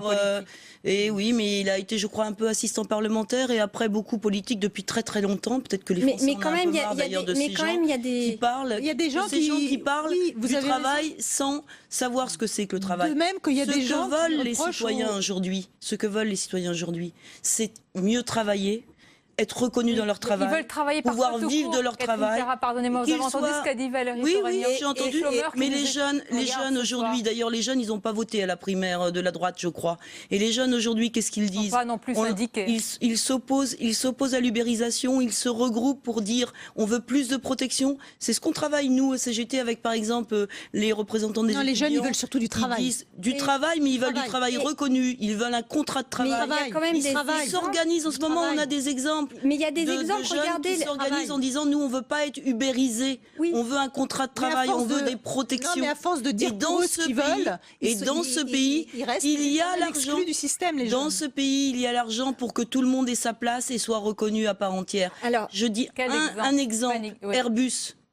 Et oui, mais il a été, je crois, un peu assistant parlementaire et après beaucoup politique depuis très très longtemps. Peut-être que les Français en ont un peu marre d'ailleurs de ces gens qui parlent. Il y a des gens qui parlent du travail sans savoir ce que c'est que le travail. De même qu'il y a des gens ce que veulent les citoyens aujourd'hui, c'est mieux travailler, être reconnus dans leur travail, ils veulent travailler pouvoir vivre de leur travail. Pardonnez-moi, vous avez entendu ce qu'a dit Valérie Toragno? Oui, j'ai entendu. Mais les jeunes aujourd'hui, d'ailleurs, les jeunes, ils n'ont pas voté à la primaire de la droite, je crois. Et les jeunes aujourd'hui, qu'est-ce qu'ils disent? Pas non plus syndiqués. Ils s'opposent à l'ubérisation, ils se regroupent pour dire on veut plus de protection. C'est ce qu'on travaille, nous, au CGT, avec par exemple les représentants des étudiants. Les jeunes, ils veulent surtout du travail. Ils disent du travail, mais ils veulent du travail reconnu. Ils veulent un contrat de travail. Mais il y a quand même Ils s'organisent en ce moment, on a des exemples. Mais il y a des exemples, de jeunes regardez. qui s'organisent en disant nous, on ne veut pas être ubérisés. On veut un contrat de travail, on veut des protections. Non, mais à force de dire dans ce qu'ils veulent, dans ce pays, il y a l'argent du système. Dans ce pays, il y a l'argent pour que tout le monde ait sa place et soit reconnu à part entière. Alors, je dis un exemple.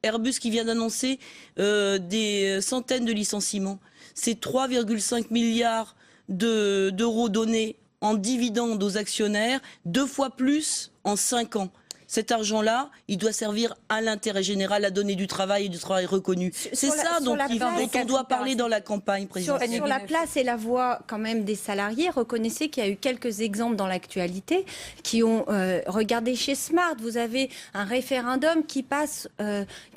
Airbus qui vient d'annoncer des centaines de licenciements. C'est 3,5 milliards d'euros donnés en dividendes aux actionnaires, 2 fois plus en 5 ans. Cet argent-là, il doit servir à l'intérêt général, à donner du travail et du travail reconnu. C'est ça dont on doit parler dans la campagne présidentielle. Sur la place et la voix quand même des salariés, reconnaissez qu'il y a eu quelques exemples dans l'actualité qui ont regardé chez Smart. Vous avez un référendum qui passe,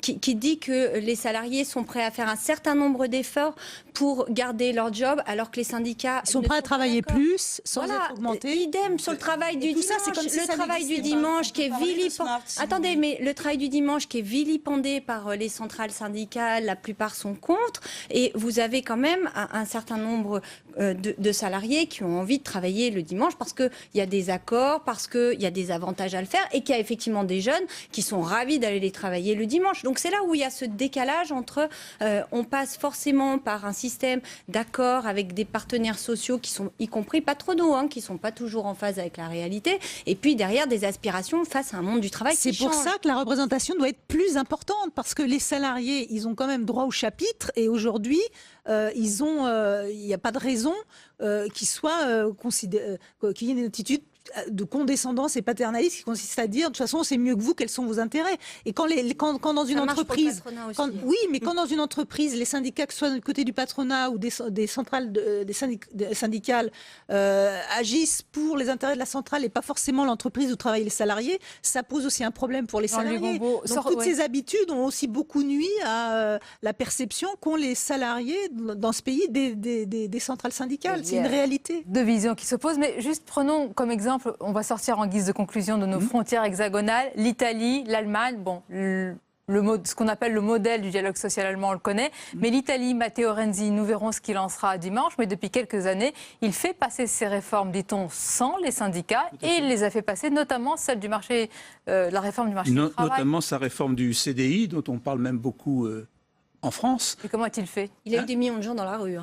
qui dit que les salariés sont prêts à faire un certain nombre d'efforts pour garder leur job, alors que les syndicats sont prêts à travailler plus sans être augmentés. Idem sur le travail du dimanche. Le travail du dimanche qui est vilipendé. Attendez, mais le travail du dimanche qui est vilipendé par les centrales syndicales, la plupart sont contre. Et vous avez quand même un certain nombre de salariés qui ont envie de travailler le dimanche parce qu'il y a des accords, parce qu'il y a des avantages à le faire et qu'il y a effectivement des jeunes qui sont ravis d'aller les travailler le dimanche. Donc c'est là où il y a ce décalage entre on passe forcément par un système d'accords avec des partenaires sociaux qui sont, y compris patronaux, qui ne sont pas toujours en phase avec la réalité, et puis derrière des aspirations face à un monde du travail qui change. C'est pour ça que la représentation doit être plus importante, parce que les salariés, ils ont quand même droit au chapitre, et aujourd'hui, il n'y a pas de raison qu'il y ait une attitude de condescendance et paternaliste qui consiste à dire de toute façon c'est mieux que vous, quels sont vos intérêts. Et quand dans une entreprise, quand dans une entreprise les syndicats, que ce soit du côté du patronat ou des centrales syndicales agissent pour les intérêts de la centrale et pas forcément l'entreprise où travaillent les salariés, ça pose aussi un problème pour les salariés. Donc toutes ces habitudes ont aussi beaucoup nui à la perception qu'ont les salariés dans ce pays des centrales syndicales. C'est une réalité. Deux visions qui s'opposent, mais juste prenons comme exemple, on va sortir en guise de conclusion de nos frontières hexagonales, l'Italie, l'Allemagne, bon, ce qu'on appelle le modèle du dialogue social allemand, on le connaît, mais l'Italie, Matteo Renzi, nous verrons ce qu'il en sera dimanche, mais depuis quelques années, il fait passer ces réformes, dit-on, sans les syndicats, et il les a fait passer, notamment celle du marché, la réforme du marché du travail. Notamment sa réforme du CDI, dont on parle même beaucoup en France. Et comment a-t-il fait? Il a eu des millions de gens dans la rue.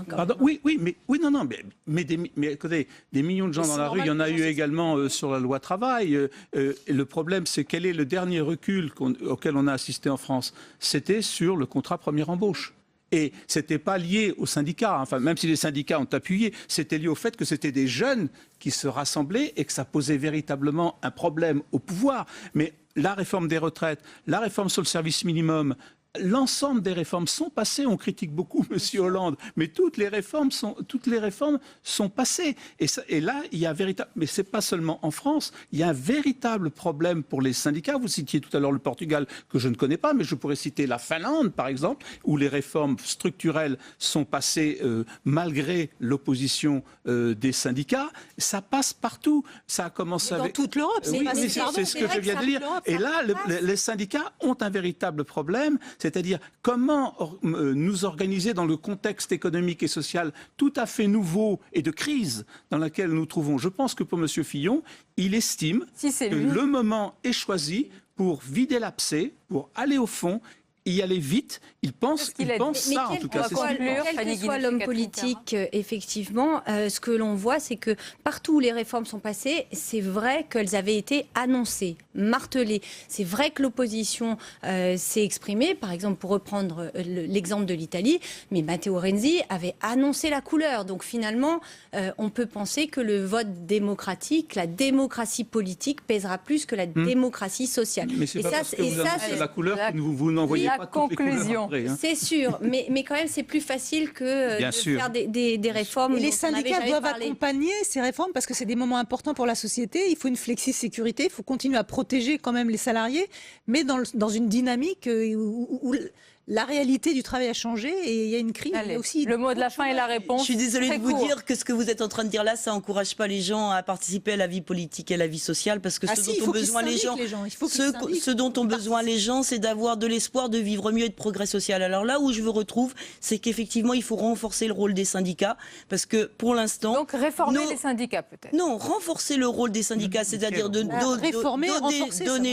Mais écoutez, des millions de gens dans la rue, il y en a eu également sur la loi travail. Le problème, c'est quel est le dernier recul auquel on a assisté en France? C'était sur le contrat première embauche. Et ce n'était pas lié aux syndicats, enfin, même si les syndicats ont appuyé, c'était lié au fait que c'était des jeunes qui se rassemblaient et que ça posait véritablement un problème au pouvoir. Mais la réforme des retraites, la réforme sur le service minimum, l'ensemble des réformes sont passées. On critique beaucoup M. Hollande, mais toutes les réformes sont passées. Et là, il y a mais c'est pas seulement en France, il y a un véritable problème pour les syndicats. Vous citiez tout à l'heure le Portugal, que je ne connais pas, mais je pourrais citer la Finlande, par exemple, où les réformes structurelles sont passées malgré l'opposition des syndicats. Ça passe partout. Ça a commencé dans toute l'Europe. C'est ce que je viens de dire. Et là, les syndicats ont un véritable problème. C'est-à-dire comment nous organiser dans le contexte économique et social tout à fait nouveau et de crise dans laquelle nous nous trouvons. Je pense que pour M. Fillon, il estime que le moment est choisi pour vider l'abcès, pour aller au fond, y aller vite. Il pense ça, en tout cas. Quel que soit l'homme politique, effectivement, ce que l'on voit, c'est que partout où les réformes sont passées, c'est vrai qu'elles avaient été annoncées, martelées. C'est vrai que l'opposition s'est exprimée, par exemple, pour reprendre l'exemple de l'Italie, mais Matteo Renzi avait annoncé la couleur. Donc finalement, on peut penser que le vote démocratique, la démocratie politique pèsera plus que la démocratie sociale. Mais c'est pas parce que vous annoncez la couleur que vous n'envoyez la conclusion. Après, hein. C'est sûr, mais quand même, c'est plus facile que Bien de sûr. faire des réformes. Et les dont on n'avait syndicats jamais doivent parlé. accompagner ces réformes parce que c'est des moments importants pour la société. Il faut une flexi-sécurité, il faut continuer à protéger quand même les salariés, mais dans une dynamique où la réalité du travail a changé et il y a une crise. Allez, Aussi le mot de la fin et la réponse. Je suis désolée Très de vous court. dire que ce que vous êtes en train de dire là, ça encourage pas les gens à participer à la vie politique et à la vie sociale, parce que Ah ce si, il dont faut ont qu'ils besoin les gens, syndiquent, il faut qu'ils syndiquent. ce dont ont besoin les gens, c'est d'avoir de l'espoir de vivre mieux et de progrès social. Alors là où je vous retrouve, c'est qu'effectivement, il faut renforcer le rôle des syndicats, parce que pour l'instant... Donc réformer les syndicats peut-être. Non, renforcer le rôle des syndicats, c'est-à-dire donner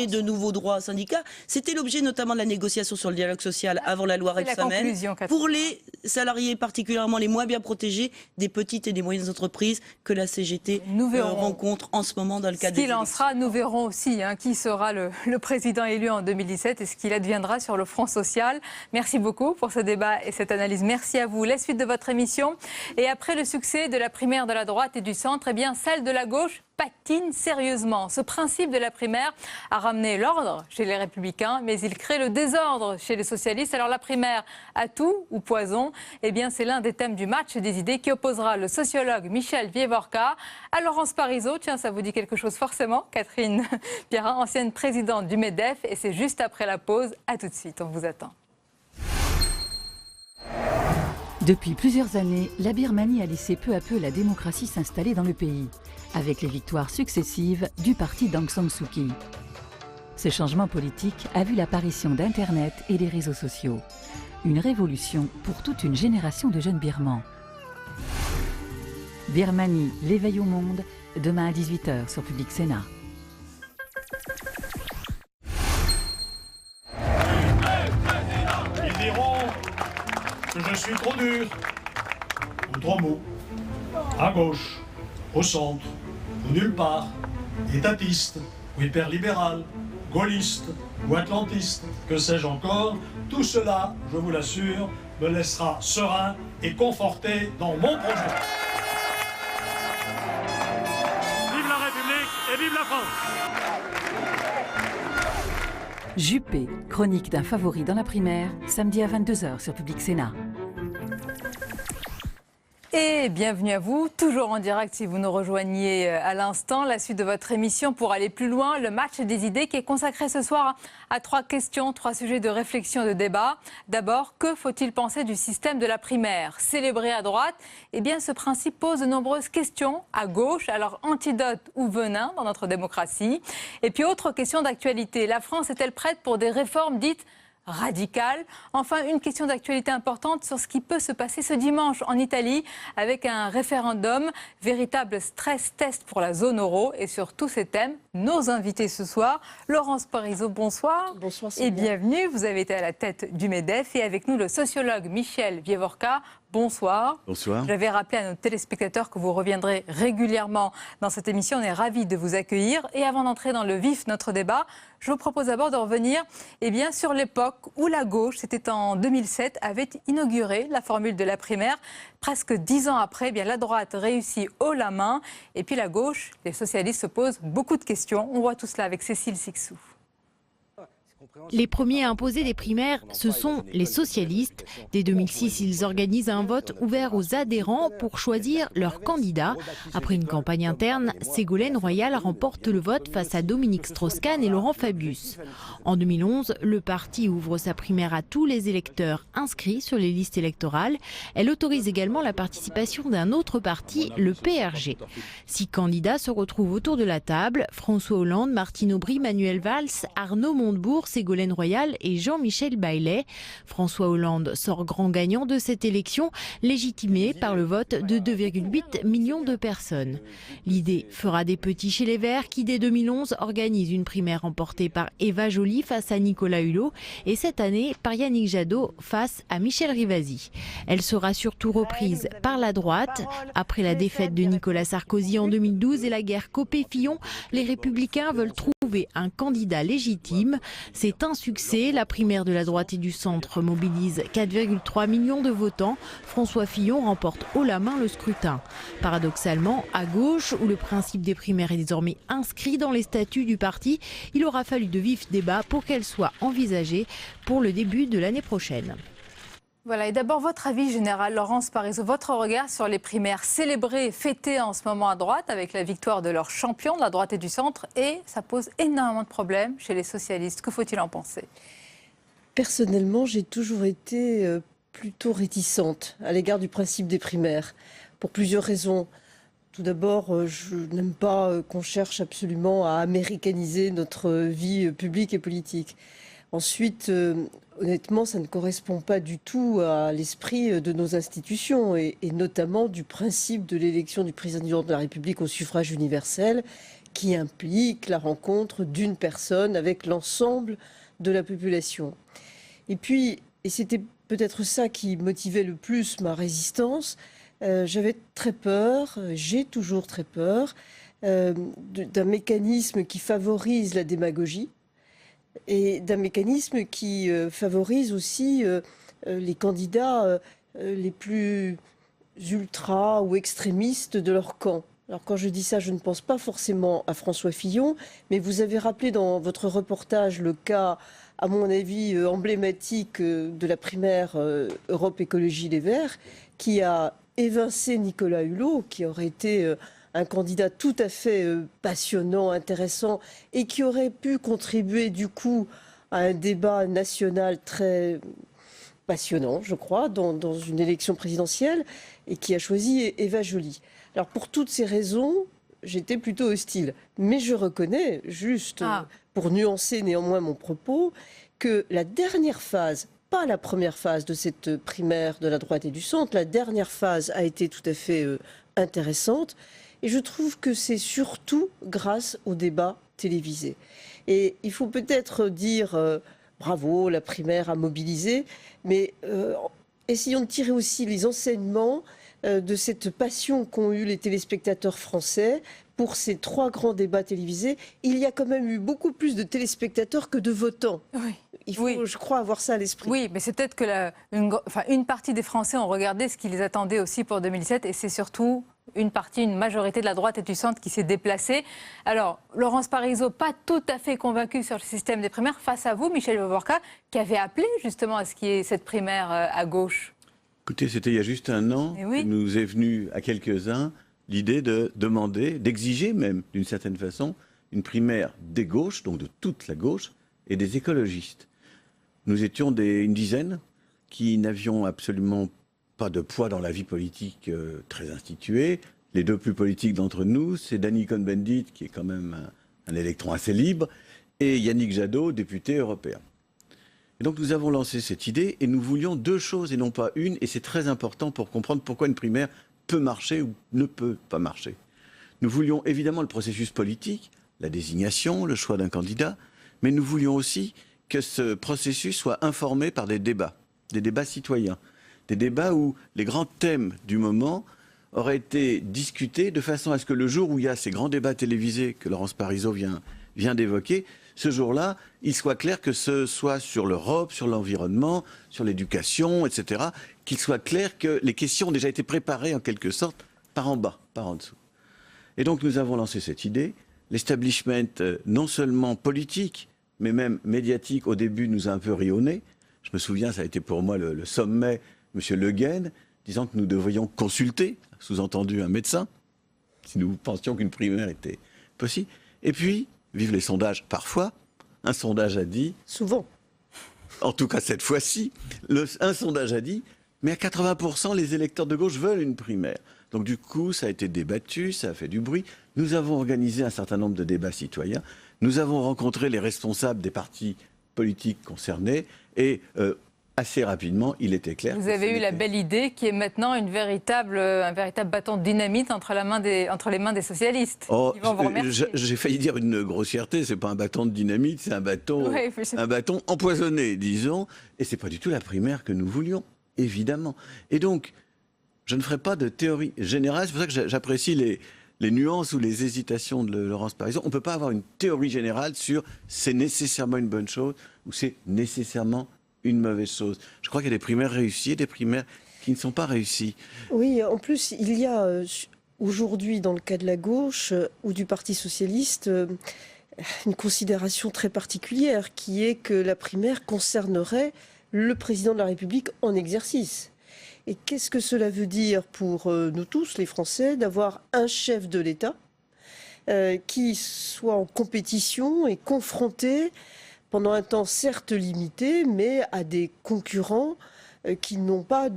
de nouveaux droits aux syndicats. C'était l'objet notamment de la négociation sur le dialogue social avant la loi C'est la Rebsamen. conclusion, Catherine. Pour les salariés particulièrement les moins bien protégés des petites et des moyennes entreprises que la CGT rencontre en ce moment dans le cadre Ce des qu'il en sera, nous verrons aussi qui sera le président élu en 2017 et ce qu'il adviendra sur le front social. Merci beaucoup pour ce débat et cette analyse. Merci à vous. La suite de votre émission. Et après le succès de la primaire de la droite et du centre, eh bien celle de la gauche patine sérieusement. Ce principe de la primaire a ramené l'ordre chez les Républicains, mais il crée le désordre chez les socialistes. Alors la primaire, atout ou poison? Eh bien c'est l'un des thèmes du match des idées qui opposera le sociologue Michel Vievorka à Laurence Parisot. Tiens, ça vous dit quelque chose forcément, Catherine Pierrat, ancienne présidente du MEDEF, et c'est juste après la pause. À tout de suite, on vous attend. Depuis plusieurs années, la Birmanie a laissé peu à peu la démocratie s'installer dans le pays, avec les victoires successives du parti d'Aung San Suu Kyi. Ce changement politique a vu l'apparition d'Internet et des réseaux sociaux. Une révolution pour toute une génération de jeunes Birmans. Birmanie, l'éveil au monde, demain à 18h sur Public Sénat. Ils diront que je suis trop dur, ou trop mou, à gauche, au centre, ou nulle part, étatiste, ou hyperlibéral, gaulliste, ou atlantiste, que sais-je encore, tout cela, je vous l'assure, me laissera serein et conforté dans mon projet. Vive la République et vive la France! Juppé, chronique d'un favori dans la primaire, samedi à 22h sur Public Sénat. Et bienvenue à vous, toujours en direct si vous nous rejoignez à l'instant. La suite de votre émission pour aller plus loin, le match des idées qui est consacré ce soir à 3 questions, 3 sujets de réflexion et de débat. D'abord, que faut-il penser du système de la primaire? Célébré à droite, eh bien ce principe pose de nombreuses questions à gauche, alors antidote ou venin dans notre démocratie. Et puis autre question d'actualité, la France est-elle prête pour des réformes dites radicale? Enfin, une question d'actualité importante sur ce qui peut se passer ce dimanche en Italie avec un référendum, véritable stress test pour la zone euro. Et sur tous ces thèmes, nos invités ce soir, Laurence Parisot, bonsoir. Bonsoir. Et bienvenue, vous avez été à la tête du MEDEF et avec nous le sociologue Michel Vievorka. Bonsoir. Bonsoir. J'avais rappelé à nos téléspectateurs que vous reviendrez régulièrement dans cette émission. On est ravis de vous accueillir. Et avant d'entrer dans le vif de notre débat, je vous propose d'abord de revenir sur l'époque où la gauche, c'était en 2007, avait inauguré la formule de la primaire. Presque 10 ans après, la droite réussit haut la main. Et puis la gauche, les socialistes se posent beaucoup de questions. On voit tout cela avec Cécile Sixou. Les premiers à imposer des primaires, ce sont les socialistes. Dès 2006, ils organisent un vote ouvert aux adhérents pour choisir leur candidat. Après une campagne interne, Ségolène Royal remporte le vote face à Dominique Strauss-Kahn et Laurent Fabius. En 2011, le parti ouvre sa primaire à tous les électeurs inscrits sur les listes électorales. Elle autorise également la participation d'un autre parti, le PRG. 6 candidats se retrouvent autour de la table. François Hollande, Martine Aubry, Manuel Valls, Arnaud Montebourg, Ségolène Royal et Jean-Michel Baillet. François Hollande sort grand gagnant de cette élection, légitimée par le vote de 2,8 millions de personnes. L'idée fera des petits chez les Verts qui, dès 2011, organisent une primaire remportée par Eva Joly face à Nicolas Hulot et cette année par Yannick Jadot face à Michel Rivasi. Elle sera surtout reprise par la droite. Après la défaite de Nicolas Sarkozy en 2012 et la guerre Copé-Fillon, les Républicains veulent trouver un candidat légitime. C'est un succès. La primaire de la droite et du centre mobilise 4,3 millions de votants. François Fillon remporte haut la main le scrutin. Paradoxalement, à gauche, où le principe des primaires est désormais inscrit dans les statuts du parti, il aura fallu de vifs débats pour qu'elle soit envisagée pour le début de l'année prochaine. Voilà, et d'abord votre avis général, Laurence Parisot, votre regard sur les primaires célébrées et fêtées en ce moment à droite avec la victoire de leurs champions de la droite et du centre, et ça pose énormément de problèmes chez les socialistes. Que faut-il en penser? Personnellement, j'ai toujours été plutôt réticente à l'égard du principe des primaires, pour plusieurs raisons. Tout d'abord, je n'aime pas qu'on cherche absolument à américaniser notre vie publique et politique. Ensuite, honnêtement, ça ne correspond pas du tout à l'esprit de nos institutions et notamment du principe de l'élection du président de la République au suffrage universel qui implique la rencontre d'une personne avec l'ensemble de la population. Et puis, et c'était peut-être ça qui motivait le plus ma résistance, j'avais très peur, j'ai toujours très peur d'un mécanisme qui favorise la démagogie et d'un mécanisme qui favorise aussi les candidats les plus ultra ou extrémistes de leur camp. Alors quand je dis ça, je ne pense pas forcément à François Fillon, mais vous avez rappelé dans votre reportage le cas, à mon avis, emblématique de la primaire Europe Écologie Les Verts, qui a évincé Nicolas Hulot, qui aurait été un candidat tout à fait passionnant, intéressant, et qui aurait pu contribuer du coup à un débat national très passionnant, je crois, dans une élection présidentielle, et qui a choisi Eva Joly. Alors pour toutes ces raisons, j'étais plutôt hostile. Mais je reconnais, juste pour nuancer néanmoins mon propos, que la dernière phase, pas la première phase de cette primaire de la droite et du centre, la dernière phase a été tout à fait intéressante. Et je trouve que c'est surtout grâce au débat télévisé. Et il faut peut-être dire bravo, la primaire a mobilisé, mais essayons de tirer aussi les enseignements de cette passion qu'ont eu les téléspectateurs français pour ces 3 grands débats télévisés. Il y a quand même eu beaucoup plus de téléspectateurs que de votants. Oui. Il faut, je crois, avoir ça à l'esprit. Oui, mais c'est peut-être que une partie des Français ont regardé ce qui les attendait aussi pour 2017, et c'est surtout une majorité de la droite et du centre qui s'est déplacée. Alors, Laurence Parisot, pas tout à fait convaincue sur le système des primaires, face à vous, Michel Hovorka, qui avait appelé justement à ce qu'il y ait cette primaire à gauche. Écoutez, c'était il y a juste un an que nous est venu à quelques-uns l'idée de demander, d'exiger même, d'une certaine façon, une primaire des gauches, donc de toute la gauche, et des écologistes. Nous étions une dizaine qui n'avions absolument pas de poids dans la vie politique très instituée. Les 2 plus politiques d'entre nous, c'est Danny Cohn-Bendit, qui est quand même un électron assez libre, et Yannick Jadot, député européen. Et donc nous avons lancé cette idée et nous voulions 2 choses et non pas une, et c'est très important pour comprendre pourquoi une primaire peut marcher ou ne peut pas marcher. Nous voulions évidemment le processus politique, la désignation, le choix d'un candidat, mais nous voulions aussi que ce processus soit informé par des débats citoyens, des débats où les grands thèmes du moment auraient été discutés de façon à ce que le jour où il y a ces grands débats télévisés que Laurence Parisot vient d'évoquer, ce jour-là, il soit clair que ce soit sur l'Europe, sur l'environnement, sur l'éducation, etc., qu'il soit clair que les questions ont déjà été préparées en quelque sorte par en bas, par en dessous. Et donc nous avons lancé cette idée. L'establishment, non seulement politique, mais même médiatique, au début nous a un peu rionné. Je me souviens, ça a été pour moi le sommet, M. Le Guen, disant que nous devrions consulter, sous-entendu un médecin, si nous pensions qu'une primaire était possible. Et puis, vive les sondages, parfois, un sondage a dit... Souvent. En tout cas, cette fois-ci, un sondage a dit, mais à 80%, les électeurs de gauche veulent une primaire. Donc du coup, ça a été débattu, ça a fait du bruit. Nous avons organisé un certain nombre de débats citoyens. Nous avons rencontré les responsables des partis politiques concernés et assez rapidement, il était clair. Vous avez eu la belle idée qui est maintenant un véritable bâton de dynamite entre les mains des socialistes. Oh, j'ai failli dire une grossièreté, c'est pas un bâton de dynamite, c'est un bâton empoisonné, disons. Et c'est pas du tout la primaire que nous voulions, évidemment. Et donc, je ne ferai pas de théorie générale, c'est pour ça que j'apprécie les les nuances ou les hésitations de Laurence Parisot. On ne peut pas avoir une théorie générale sur c'est nécessairement une bonne chose ou c'est nécessairement une mauvaise chose. Je crois qu'il y a des primaires réussies et des primaires qui ne sont pas réussies. Oui, en plus, il y a aujourd'hui, dans le cas de la gauche ou du Parti socialiste, une considération très particulière qui est que la primaire concernerait le président de la République en exercice. Et qu'est-ce que cela veut dire pour nous tous, les Français, d'avoir un chef de l'État qui soit en compétition et confronté pendant un temps certes limité, mais à des concurrents qui n'ont pas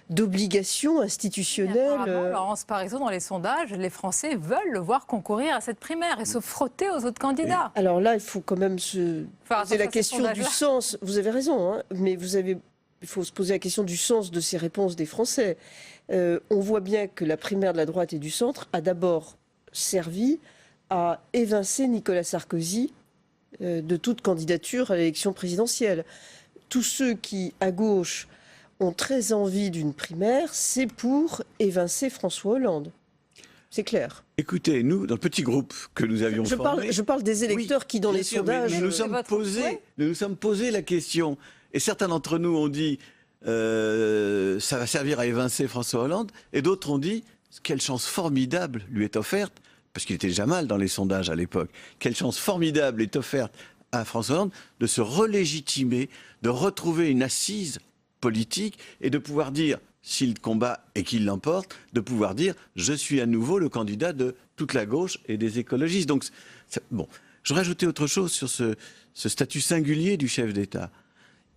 d'obligations institutionnelles. Laurence Parisot, dans les sondages, les Français veulent le voir concourir à cette primaire et se frotter aux autres candidats. Alors là, il faut quand même se poser la question du sens. Vous avez raison, hein, mais il faut se poser la question du sens de ces réponses des Français. On voit bien que la primaire de la droite et du centre a d'abord servi à évincer Nicolas Sarkozy de toute candidature à l'élection présidentielle. Tous ceux qui, à gauche, ont très envie d'une primaire, c'est pour évincer François Hollande. C'est clair. Écoutez, nous, dans le petit groupe que nous avions formé... Je parle des électeurs qui, dans les sondages... Nous nous sommes posé la question, et certains d'entre nous ont dit ça va servir à évincer François Hollande, et d'autres ont dit quelle chance formidable lui est offerte, parce qu'il était déjà mal dans les sondages à l'époque, quelle chance formidable est offerte à François Hollande de se relégitimer, de retrouver une assise politique et de pouvoir dire, s'il combat et qu'il l'emporte, de pouvoir dire je suis à nouveau le candidat de toute la gauche et des écologistes. Donc, bon, je rajoutais autre chose sur ce statut singulier du chef d'État.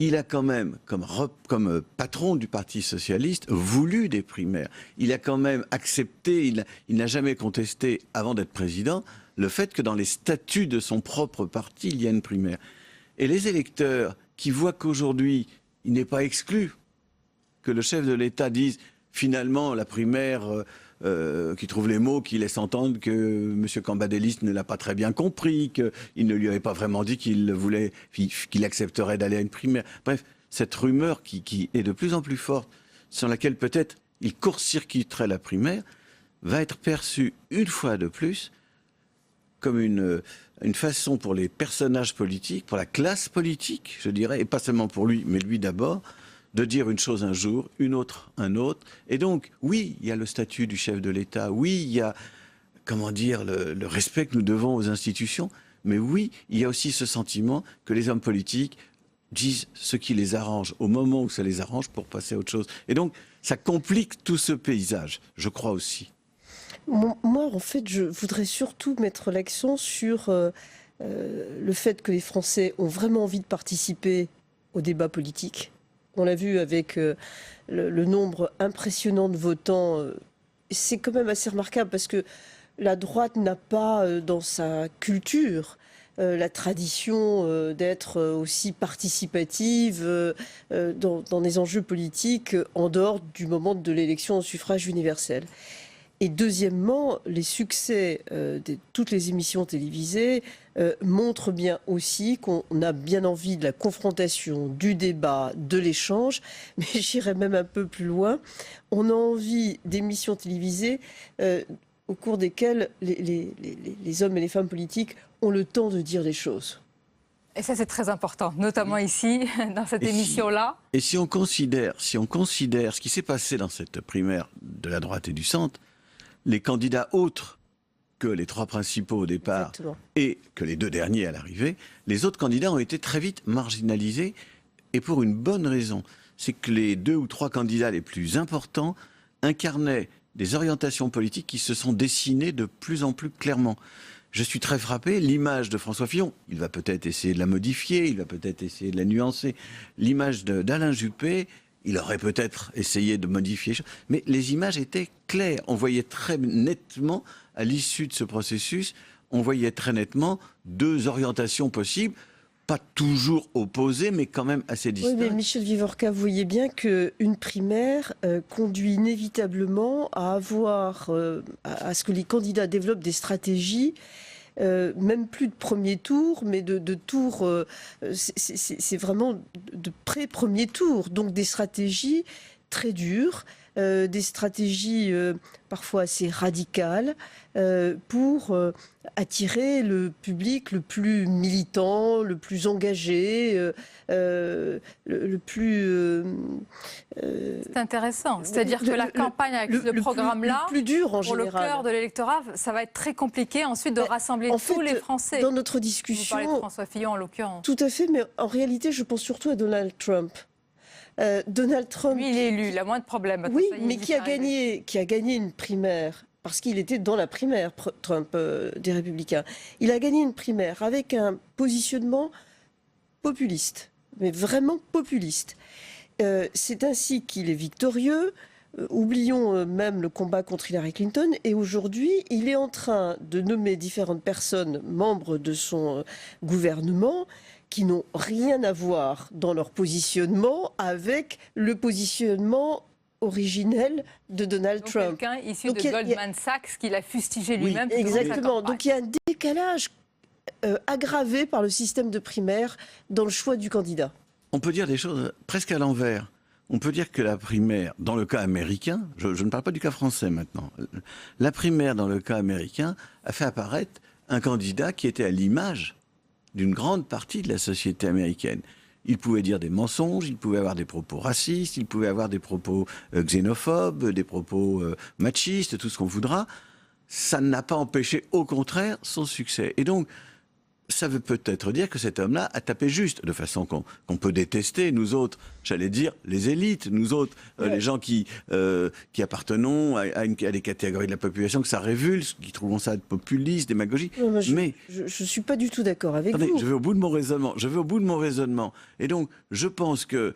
Il a quand même, comme patron du Parti socialiste, voulu des primaires. Il a quand même accepté, il n'a jamais contesté, avant d'être président, le fait que dans les statuts de son propre parti, il y a une primaire. Et les électeurs qui voient qu'aujourd'hui, il n'est pas exclu que le chef de l'État dise finalement la primaire, qui trouve les mots, qui laisse entendre que M. Cambadélis ne l'a pas très bien compris, qu'il ne lui avait pas vraiment dit qu'il accepterait d'aller à une primaire. Bref, cette rumeur qui est de plus en plus forte, sur laquelle peut-être il court-circuiterait la primaire, va être perçue une fois de plus comme une façon pour les personnages politiques, pour la classe politique, je dirais, et pas seulement pour lui, mais lui d'abord, de dire une chose un jour, une autre un autre. Et donc, oui, il y a le statut du chef de l'État, oui, il y a, comment dire, le respect que nous devons aux institutions, mais oui, il y a aussi ce sentiment que les hommes politiques disent ce qui les arrange au moment où ça les arrange pour passer à autre chose. Et donc, ça complique tout ce paysage, je crois aussi. Moi, en fait, je voudrais surtout mettre l'accent sur le fait que les Français ont vraiment envie de participer au débat politique. On l'a vu avec le nombre impressionnant de votants. C'est quand même assez remarquable parce que la droite n'a pas dans sa culture la tradition d'être aussi participative dans des enjeux politiques en dehors du moment de l'élection au suffrage universel. Et deuxièmement, les succès de toutes les émissions télévisées montrent bien aussi qu'on a bien envie de la confrontation, du débat, de l'échange, mais j'irais même un peu plus loin. On a envie d'émissions télévisées au cours desquelles les hommes et les femmes politiques ont le temps de dire les choses. Et ça, c'est très important, notamment ici, dans cette émission-là. Et si on considère ce qui s'est passé dans cette primaire de la droite et du centre, les candidats autres que les trois principaux au départ et que les deux derniers à l'arrivée, les autres candidats ont été très vite marginalisés, et pour une bonne raison. C'est que les 2 ou 3 candidats les plus importants incarnaient des orientations politiques qui se sont dessinées de plus en plus clairement. Je suis très frappé, l'image de François Fillon, il va peut-être essayer de la modifier, il va peut-être essayer de la nuancer. L'image d'Alain Juppé, il aurait peut-être essayé de modifier, mais les images étaient claires. On voyait très nettement, à l'issue de ce processus, on voyait très nettement 2 orientations possibles, pas toujours opposées, mais quand même assez distinctes. Oui, mais Michel Vivorca, vous voyez bien qu'une primaire conduit inévitablement à ce que les candidats développent des stratégies, même plus de premier tour, mais de tour, c'est vraiment de pré-premier tour. Donc des stratégies très dures, des stratégies parfois assez radicales pour attirer le public le plus militant, le plus engagé, le plus... C'est intéressant. C'est-à-dire que la campagne avec ce programme-là, plus dur en pour général. le cœur de l'électorat, ça va être très compliqué ensuite de rassembler tous les Français. Dans notre discussion... Vous parlez de François Fillon en l'occurrence. Tout à fait, mais en réalité, je pense surtout à Donald Trump. Donald Trump... Lui, il est élu, il a moins de problèmes. Oui, mais qui a gagné une primaire, parce qu'il était dans la primaire, Trump, des Républicains. Il a gagné une primaire avec un positionnement populiste, mais vraiment populiste. C'est ainsi qu'il est victorieux. Oublions même le combat contre Hillary Clinton. Et aujourd'hui, il est en train de nommer différentes personnes membres de son gouvernement qui n'ont rien à voir dans leur positionnement avec le positionnement originel de Donald Trump. Quelqu'un issu de Goldman Sachs qui l'a fustigé lui-même. Oui, exactement. Donc il y a un décalage aggravé par le système de primaire dans le choix du candidat. On peut dire des choses presque à l'envers. On peut dire que la primaire, dans le cas américain, je ne parle pas du cas français maintenant, la primaire dans le cas américain a fait apparaître un candidat qui était à l'image d'une grande partie de la société américaine. Il pouvait dire des mensonges, il pouvait avoir des propos racistes, il pouvait avoir des propos xénophobes, des propos machistes, tout ce qu'on voudra. Ça n'a pas empêché, au contraire, son succès. Et donc, ça veut peut-être dire que cet homme-là a tapé juste, de façon qu'on peut détester, nous autres, j'allais dire, les élites, nous autres, les gens qui appartenons à des catégories de la population que ça révulse, qui trouvent ça populiste, démagogique. Mais je ne suis pas du tout d'accord avec vous. Je vais au bout de mon raisonnement. Et donc, je pense que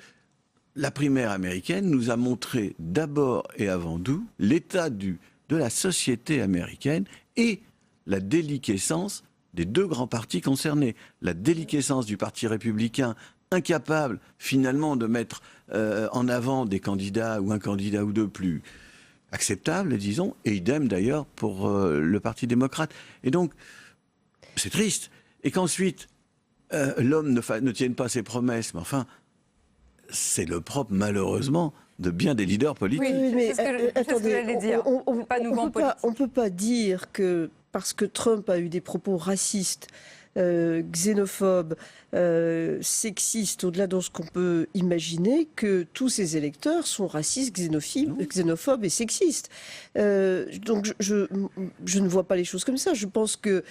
la primaire américaine nous a montré d'abord et avant tout l'état de la société américaine et la déliquescence des deux grands partis concernés. La déliquescence du Parti républicain, incapable finalement de mettre en avant des candidats ou un candidat ou deux plus acceptables, disons, et idem d'ailleurs pour le Parti démocrate. Et donc, c'est triste. Et qu'ensuite, l'homme ne tienne pas ses promesses, mais enfin, c'est le propre, malheureusement, de bien des leaders politiques. Oui, mais attendez, on ne peut pas dire que parce que Trump a eu des propos racistes, xénophobes, sexistes, au-delà de ce qu'on peut imaginer, que tous ses électeurs sont racistes, xénophobes et sexistes. Donc je ne vois pas les choses comme ça. Je pense que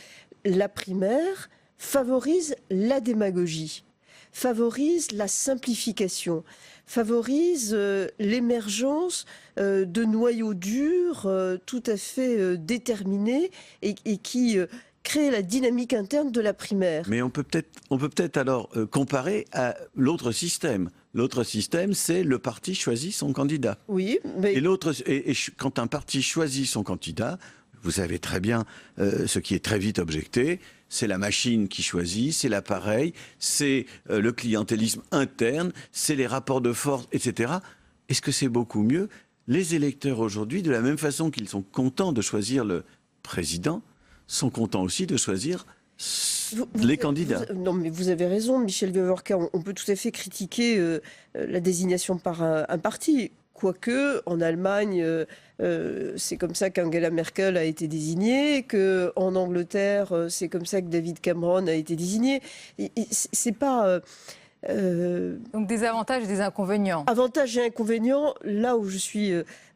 la primaire favorise la démagogie, favorise la simplification, favorise l'émergence de noyaux durs tout à fait déterminés et qui créent la dynamique interne de la primaire. Mais on peut peut-être alors comparer à l'autre système. L'autre système, c'est le parti choisit son candidat. Oui, mais... Et quand un parti choisit son candidat, vous savez très bien ce qui est très vite objecté, c'est la machine qui choisit, c'est l'appareil, c'est le clientélisme interne, c'est les rapports de force, etc. Est-ce que c'est beaucoup mieux? Les électeurs aujourd'hui, de la même façon qu'ils sont contents de choisir le président, sont contents aussi de choisir les candidats. Non, mais vous avez raison, Michel Viorca, on peut tout à fait critiquer la désignation par un parti. Quoique, en Allemagne, c'est comme ça qu'Angela Merkel a été désignée, qu'en Angleterre, c'est comme ça que David Cameron a été désigné. C'est pas... Donc des avantages et des inconvénients. Avantages et inconvénients, là où je suis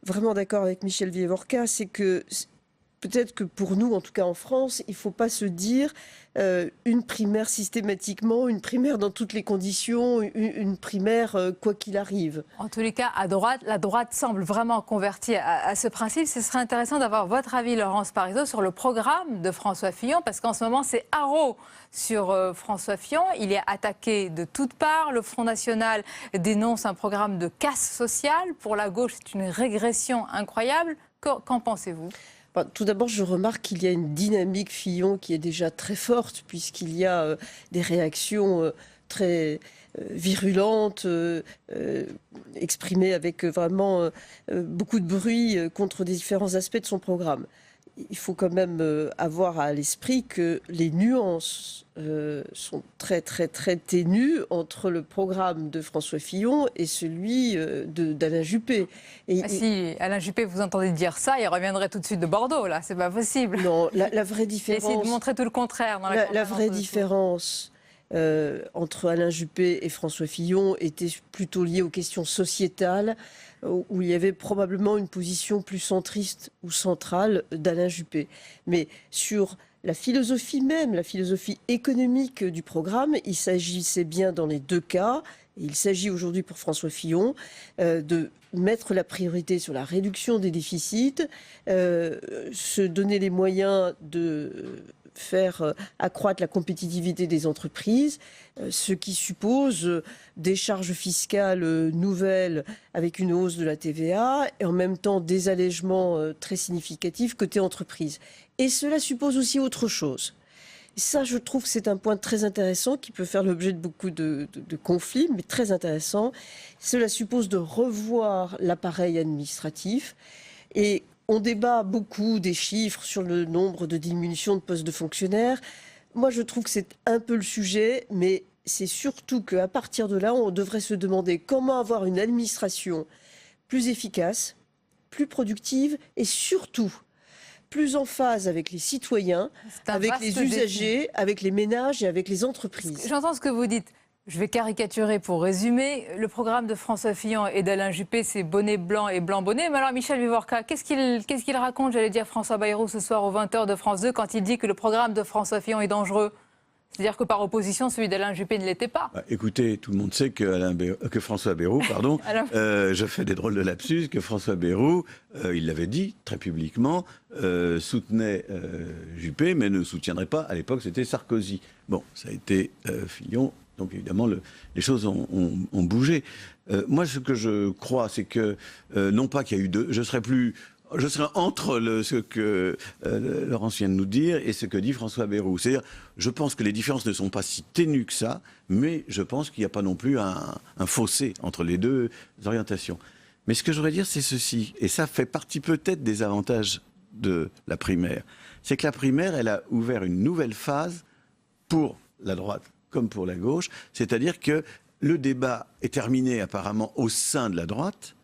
vraiment d'accord avec Michel Viorca, c'est que peut-être que pour nous, en tout cas en France, il ne faut pas se dire une primaire systématiquement, une primaire dans toutes les conditions, une primaire quoi qu'il arrive. En tous les cas, à droite, la droite semble vraiment convertie à ce principe. Ce serait intéressant d'avoir votre avis, Laurence Parisot, sur le programme de François Fillon, parce qu'en ce moment, c'est haro sur François Fillon. Il est attaqué de toutes parts. Le Front National dénonce un programme de casse sociale. Pour la gauche, c'est une régression incroyable. Qu'en pensez-vous ? Tout d'abord, je remarque qu'il y a une dynamique Fillon qui est déjà très forte, puisqu'il y a des réactions très virulentes, exprimées avec vraiment beaucoup de bruit contre des différents aspects de son programme. il faut quand même avoir à l'esprit que les nuances sont très très très ténues entre le programme de François Fillon et celui d'Alain Juppé. Si Alain Juppé, vous entendez dire ça, il reviendrait tout de suite de Bordeaux, là, c'est pas possible. Non, la vraie différence... Essayez de montrer tout le contraire. Dans la vraie différence entre Alain Juppé et François Fillon était plutôt liée aux questions sociétales, où il y avait probablement une position plus centriste ou centrale d'Alain Juppé. Mais sur la philosophie même, la philosophie économique du programme, il s'agissait bien dans les deux cas, et il s'agit aujourd'hui pour François Fillon, de mettre la priorité sur la réduction des déficits, se donner les moyens de faire accroître la compétitivité des entreprises, ce qui suppose des charges fiscales nouvelles avec une hausse de la TVA et en même temps des allègements très significatifs côté entreprise. Et cela suppose aussi autre chose. Et ça, je trouve que c'est un point très intéressant qui peut faire l'objet de beaucoup de conflits, mais très intéressant. Cela suppose de revoir l'appareil administratif et on débat beaucoup des chiffres sur le nombre de diminutions de postes de fonctionnaires. Moi, je trouve que c'est un peu le sujet, mais c'est surtout qu'à partir de là, on devrait se demander comment avoir une administration plus efficace, plus productive et surtout plus en phase avec les citoyens, avec les usagers, avec les ménages et avec les entreprises. J'entends ce que vous dites. Je vais caricaturer pour résumer. Le programme de François Fillon et d'Alain Juppé, c'est bonnet blanc et blanc bonnet. Mais alors, Michel Vivorca, qu'est-ce qu'il raconte, j'allais dire, François Bayrou ce soir aux 20h de France 2 quand il dit que le programme de François Fillon est dangereux? C'est-à-dire que par opposition, celui d'Alain Juppé ne l'était pas. Écoutez, tout le monde sait que François Bayrou, pardon, je fais des drôles de lapsus, que François Bayrou, il l'avait dit très publiquement, soutenait Juppé, mais ne soutiendrait pas, à l'époque c'était Sarkozy. Bon, ça a été Fillon. Donc évidemment, les choses ont bougé. Moi, ce que je crois, c'est que, non pas qu'il y a eu je serais entre ce que Laurence vient de nous dire et ce que dit François Bayrou. C'est-à-dire, je pense que les différences ne sont pas si ténues que ça, mais je pense qu'il n'y a pas non plus un fossé entre les deux orientations. Mais ce que je voudrais dire, c'est ceci, et ça fait partie peut-être des avantages de la primaire, c'est que la primaire, elle a ouvert une nouvelle phase pour la droite comme pour la gauche, c'est-à-dire que le débat est terminé apparemment au sein de la droite,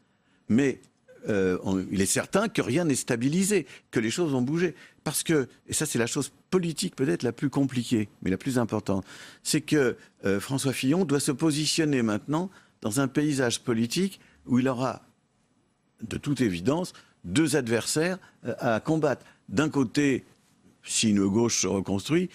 mais il est certain que rien n'est stabilisé, que les choses ont bougé. Parce que, et ça c'est la chose politique peut-être la plus compliquée, mais la plus importante, c'est que François Fillon doit se positionner maintenant dans un paysage politique où il aura, de toute évidence, deux adversaires à combattre. D'un côté, si une gauche se reconstruit,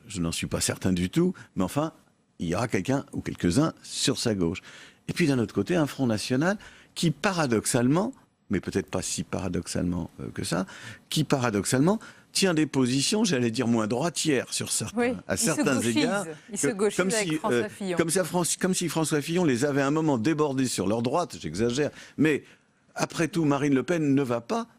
je n'en suis pas certain du tout, mais enfin, il y aura quelqu'un ou quelques-uns sur sa gauche. Et puis d'un autre côté, un Front National qui paradoxalement, mais peut-être pas si paradoxalement que ça, qui paradoxalement tient des positions, j'allais dire, moins droitières sur certains, à certains égards. Il se gauchise avec François Fillon. Comme si François Fillon les avait un moment débordés sur leur droite, j'exagère, mais après tout, Marine Le Pen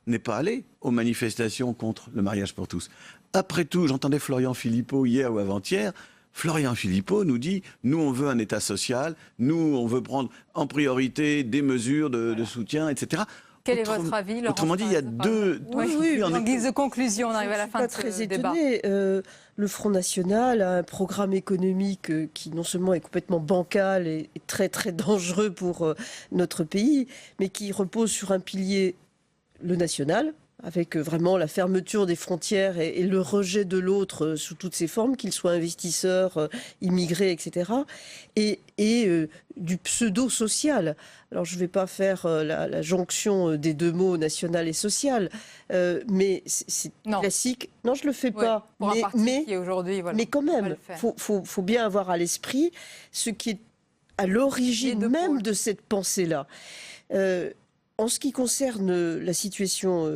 n'est pas allée aux manifestations contre le mariage pour tous. Après tout, j'entendais Florian Philippot hier ou avant-hier. Florian Philippot nous dit, nous on veut un État social, nous on veut prendre en priorité des mesures de soutien, etc. Quel est votre avis, Laurence? Autrement dit, il y a deux... Oui, en guise de conclusion, on arrive à la fin de ce débat. Le Front National a un programme économique qui non seulement est complètement bancal et très très dangereux pour notre pays, mais qui repose sur un pilier, le national, avec vraiment la fermeture des frontières et le rejet de l'autre sous toutes ses formes, qu'il soit investisseur, immigré, etc. Et du pseudo-social. Alors je ne vais pas faire la jonction des deux mots national et social, mais c'est classique. Non, je ne le fais pas. Pour un parti qui aujourd'hui, voilà, mais quand même, faut bien avoir à l'esprit ce qui est à l'origine même de cette pensée-là. En ce qui concerne la situation,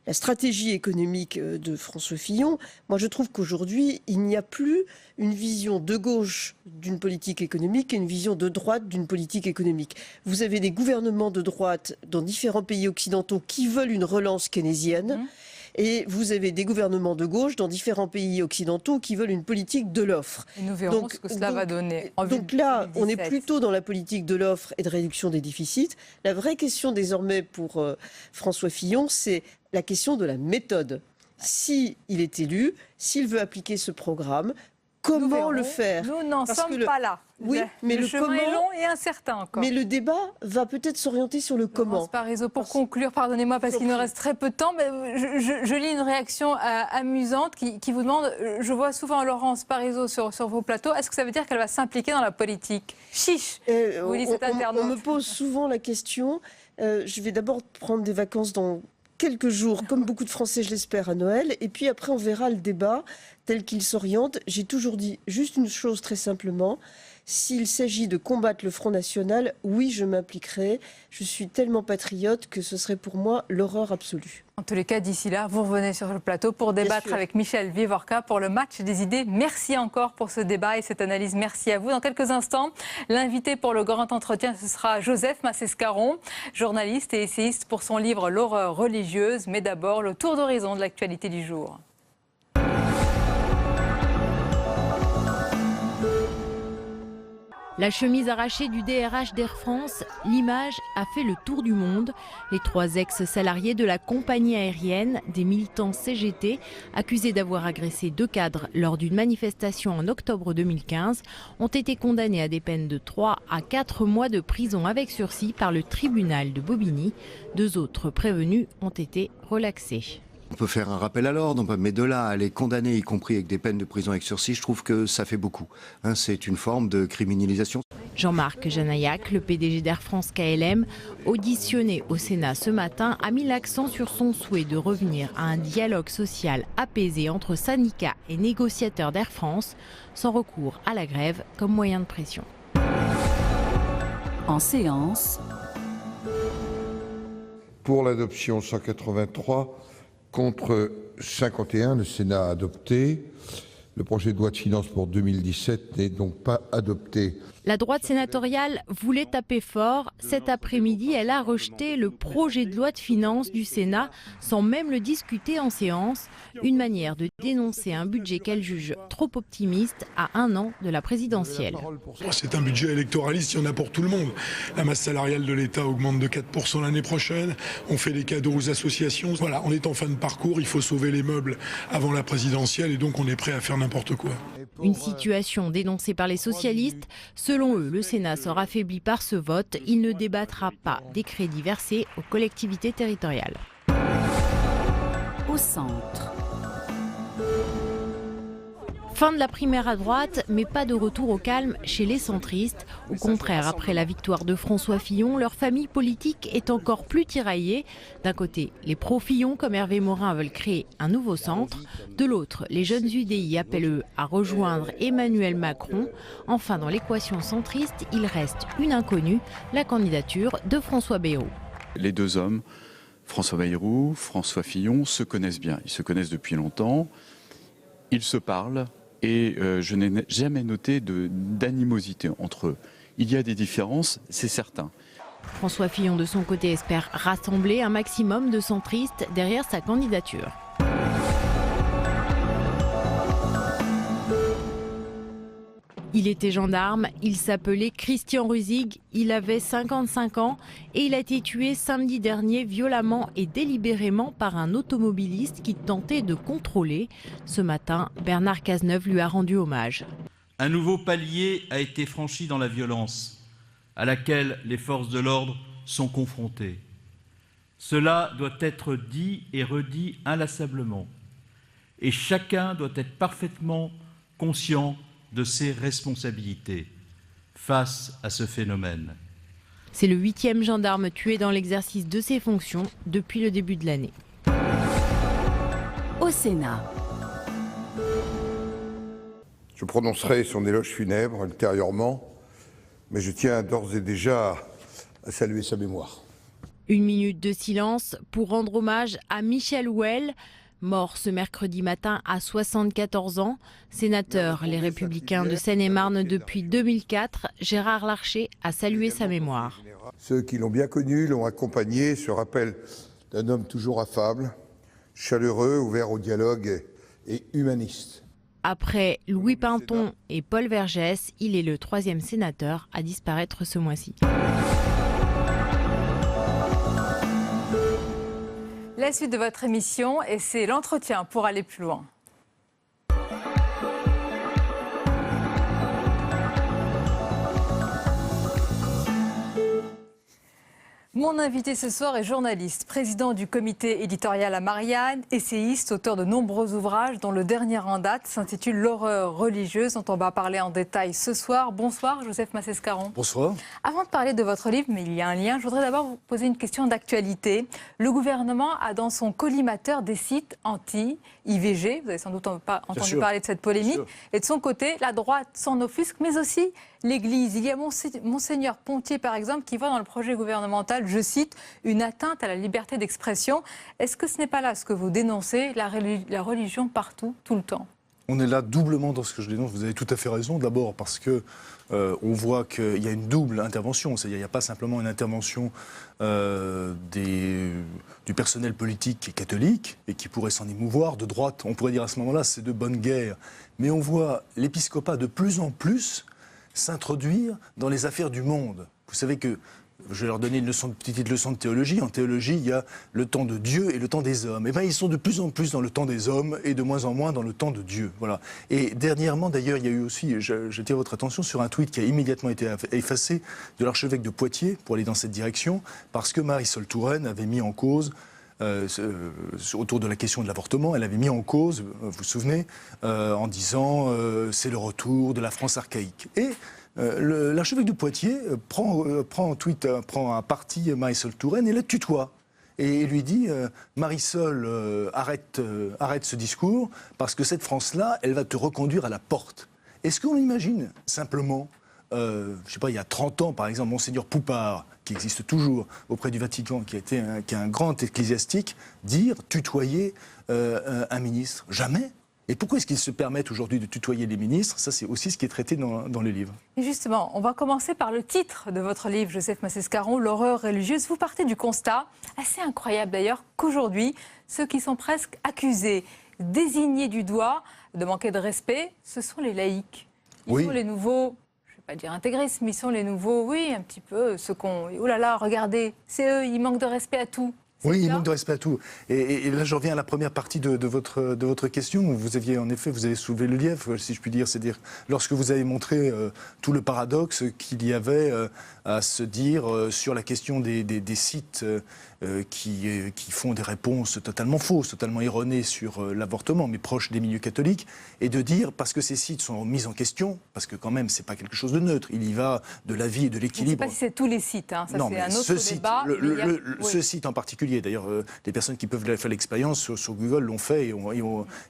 la stratégie économique de François Fillon, moi je trouve qu'aujourd'hui, il n'y a plus une vision de gauche d'une politique économique et une vision de droite d'une politique économique. Vous avez des gouvernements de droite dans différents pays occidentaux qui veulent une relance keynésienne. Et vous avez des gouvernements de gauche dans différents pays occidentaux qui veulent une politique de l'offre. Et nous verrons ce que cela va donner. Donc là, on est plutôt dans la politique de l'offre et de réduction des déficits. La vraie question désormais pour François Fillon, c'est la question de la méthode. S'il est élu, s'il veut appliquer ce programme, comment le faire? Nous n'en sommes pas là. Oui, mais le chemin est long et incertain encore. Mais le débat va peut-être s'orienter sur le comment. Parizeau, pour conclure, pardonnez-moi parce qu'il nous reste très peu de temps, mais je lis une réaction amusante qui vous demande, je vois souvent Laurence Parizeau sur vos plateaux, est-ce que ça veut dire qu'elle va s'impliquer dans la politique? Chiche, vous dit cet internaute. On me pose souvent la question, je vais d'abord prendre des vacances dans quelques jours, comme beaucoup de Français, je l'espère, à Noël. Et puis après, on verra le débat tel qu'il s'oriente. J'ai toujours dit juste une chose très simplement. S'il s'agit de combattre le Front National, oui, je m'impliquerai. Je suis tellement patriote que ce serait pour moi l'horreur absolue. En tous les cas, d'ici là, vous revenez sur le plateau pour débattre avec Michel Vivorca pour le match des idées. Merci encore pour ce débat et cette analyse. Merci à vous. Dans quelques instants, l'invité pour le grand entretien, ce sera Joseph Massescaron, journaliste et essayiste pour son livre L'horreur religieuse. Mais d'abord, le tour d'horizon de l'actualité du jour. La chemise arrachée du DRH d'Air France, l'image a fait le tour du monde. Les 3 ex-salariés de la compagnie aérienne, des militants CGT, accusés d'avoir agressé 2 cadres lors d'une manifestation en octobre 2015, ont été condamnés à des peines de 3 à 4 mois de prison avec sursis par le tribunal de Bobigny. 2 autres prévenus ont été relaxés. On peut faire un rappel à l'ordre, mais de là à les condamner, y compris avec des peines de prison avec sursis, je trouve que ça fait beaucoup. C'est une forme de criminalisation. Jean-Marc Janaillac, le PDG d'Air France KLM, auditionné au Sénat ce matin, a mis l'accent sur son souhait de revenir à un dialogue social apaisé entre syndicats et négociateurs d'Air France, sans recours à la grève comme moyen de pression. En séance. Pour l'adoption 183, contre 51, le Sénat a adopté. Le projet de loi de finances pour 2017 n'est donc pas adopté. La droite sénatoriale voulait taper fort. Cet après-midi, elle a rejeté le projet de loi de finances du Sénat sans même le discuter en séance. Une manière de dénoncer un budget qu'elle juge trop optimiste à 1 an de la présidentielle. C'est un budget électoraliste, il y en a pour tout le monde. La masse salariale de l'État augmente de 4% l'année prochaine. On fait des cadeaux aux associations. Voilà, on est en fin de parcours, il faut sauver les meubles avant la présidentielle et donc on est prêt à faire n'importe quoi. Une situation dénoncée par les socialistes. Selon eux, le Sénat sera affaibli par ce vote. Il ne débattra pas des crédits versés aux collectivités territoriales. Au centre. Fin de la primaire à droite, mais pas de retour au calme chez les centristes. Au contraire, après la victoire de François Fillon, leur famille politique est encore plus tiraillée. D'un côté, les pro-Fillon comme Hervé Morin veulent créer un nouveau centre. De l'autre, les jeunes UDI appellent eux à rejoindre Emmanuel Macron. Enfin, dans l'équation centriste, il reste une inconnue, la candidature de François Bayrou. Les 2 hommes, François Bayrou, François Fillon, se connaissent bien. Ils se connaissent depuis longtemps. Ils se parlent. Et je n'ai jamais noté d'animosité entre eux. Il y a des différences, c'est certain. François Fillon, de son côté, espère rassembler un maximum de centristes derrière sa candidature. Il était gendarme, il s'appelait Christian Ruzig, il avait 55 ans et il a été tué samedi dernier violemment et délibérément par un automobiliste qui tentait de contrôler. Ce matin, Bernard Cazeneuve lui a rendu hommage. Un nouveau palier a été franchi dans la violence, à laquelle les forces de l'ordre sont confrontées. Cela doit être dit et redit inlassablement. Et chacun doit être parfaitement conscient de ses responsabilités face à ce phénomène. C'est le 8e gendarme tué dans l'exercice de ses fonctions depuis le début de l'année. Au Sénat. Je prononcerai son éloge funèbre ultérieurement, mais je tiens d'ores et déjà à saluer sa mémoire. 1 minute de silence pour rendre hommage à Michel Houel, mort ce mercredi matin à 74 ans. Sénateur Les Républicains de Seine-et-Marne depuis 2004, Gérard Larcher a salué sa mémoire. Ceux qui l'ont bien connu, l'ont accompagné, se rappellent d'un homme toujours affable, chaleureux, ouvert au dialogue et humaniste. Après Louis Pinton et Paul Vergès, il est le 3e sénateur à disparaître ce mois-ci. La suite de votre émission, et c'est l'entretien pour aller plus loin. Mon invité ce soir est journaliste, président du comité éditorial à Marianne, essayiste, auteur de nombreux ouvrages dont le dernier en date s'intitule L'horreur religieuse, dont on va parler en détail ce soir. Bonsoir Joseph Massescaron. Bonsoir. Avant de parler de votre livre, mais il y a un lien, je voudrais d'abord vous poser une question d'actualité. Le gouvernement a dans son collimateur des sites anti-IVG, vous avez sans doute entendu parler de cette polémique, et de son côté, la droite s'en offusque, mais aussi l'Église. Il y a Monseigneur Pontier, par exemple, qui voit dans le projet gouvernemental, je cite, une atteinte à la liberté d'expression. Est-ce que ce n'est pas là ce que vous dénoncez, la religion partout, tout le temps ? On est là doublement dans ce que je dénonce. Vous avez tout à fait raison. D'abord parce que on voit qu'il y a une double intervention. C'est-à-dire qu'il n'y a pas simplement une intervention du personnel politique qui est catholique et qui pourrait s'en émouvoir, de droite. On pourrait dire à ce moment-là, c'est de bonne guerre. Mais on voit l'épiscopat de plus en plus s'introduire dans les affaires du monde. Vous savez que, je vais leur donner une petite leçon de théologie. En théologie, il y a le temps de Dieu et le temps des hommes. Et bien, ils sont de plus en plus dans le temps des hommes et de moins en moins dans le temps de Dieu. Voilà. Et dernièrement, d'ailleurs, il y a eu aussi, j'attire votre attention sur un tweet qui a immédiatement été effacé de l'archevêque de Poitiers pour aller dans cette direction, parce que Marisol Touraine avait mis en cause autour de la question de l'avortement, elle avait mis en cause, vous vous souvenez, en disant c'est le retour de la France archaïque. Et l'archevêque de Poitiers prend un parti Marisol Touraine et la tutoie. Et lui dit Marisol, arrête ce discours, parce que cette France-là, elle va te reconduire à la porte. Est-ce qu'on imagine simplement, je ne sais pas, il y a 30 ans, par exemple, Monseigneur Poupard, qui existe toujours auprès du Vatican, qui est un grand ecclésiastique, tutoyer un ministre? Jamais. Et pourquoi est-ce qu'ils se permettent aujourd'hui de tutoyer les ministres? Ça, c'est aussi ce qui est traité dans le livre. Et justement, on va commencer par le titre de votre livre, Joseph Massescaron, L'horreur religieuse. Vous partez du constat, assez incroyable d'ailleurs, qu'aujourd'hui, ceux qui sont presque accusés, désignés du doigt de manquer de respect, ce sont les laïcs. Ils sont les nouveaux, je ne vais pas dire intégristes, mais ils sont les nouveaux, oui, un petit peu, ceux qu'on... Oh là là, regardez, c'est eux, ils manquent de respect à tout. Oui, il manque de respect à tout. Et là, je reviens à la première partie de votre question. Vous avez soulevé le lièvre, si je puis dire. C'est-à-dire, lorsque vous avez montré tout le paradoxe qu'il y avait à se dire sur la question des sites qui font des réponses totalement fausses, totalement erronées sur l'avortement, mais proches des milieux catholiques, et de dire, parce que ces sites sont mis en question, parce que quand même, c'est pas quelque chose de neutre, il y va de la vie et de l'équilibre. Je ne sais pas si c'est tous les sites, hein. Ça c'est un autre débat. Ce site en particulier, d'ailleurs, les personnes qui peuvent faire l'expérience sur Google l'ont fait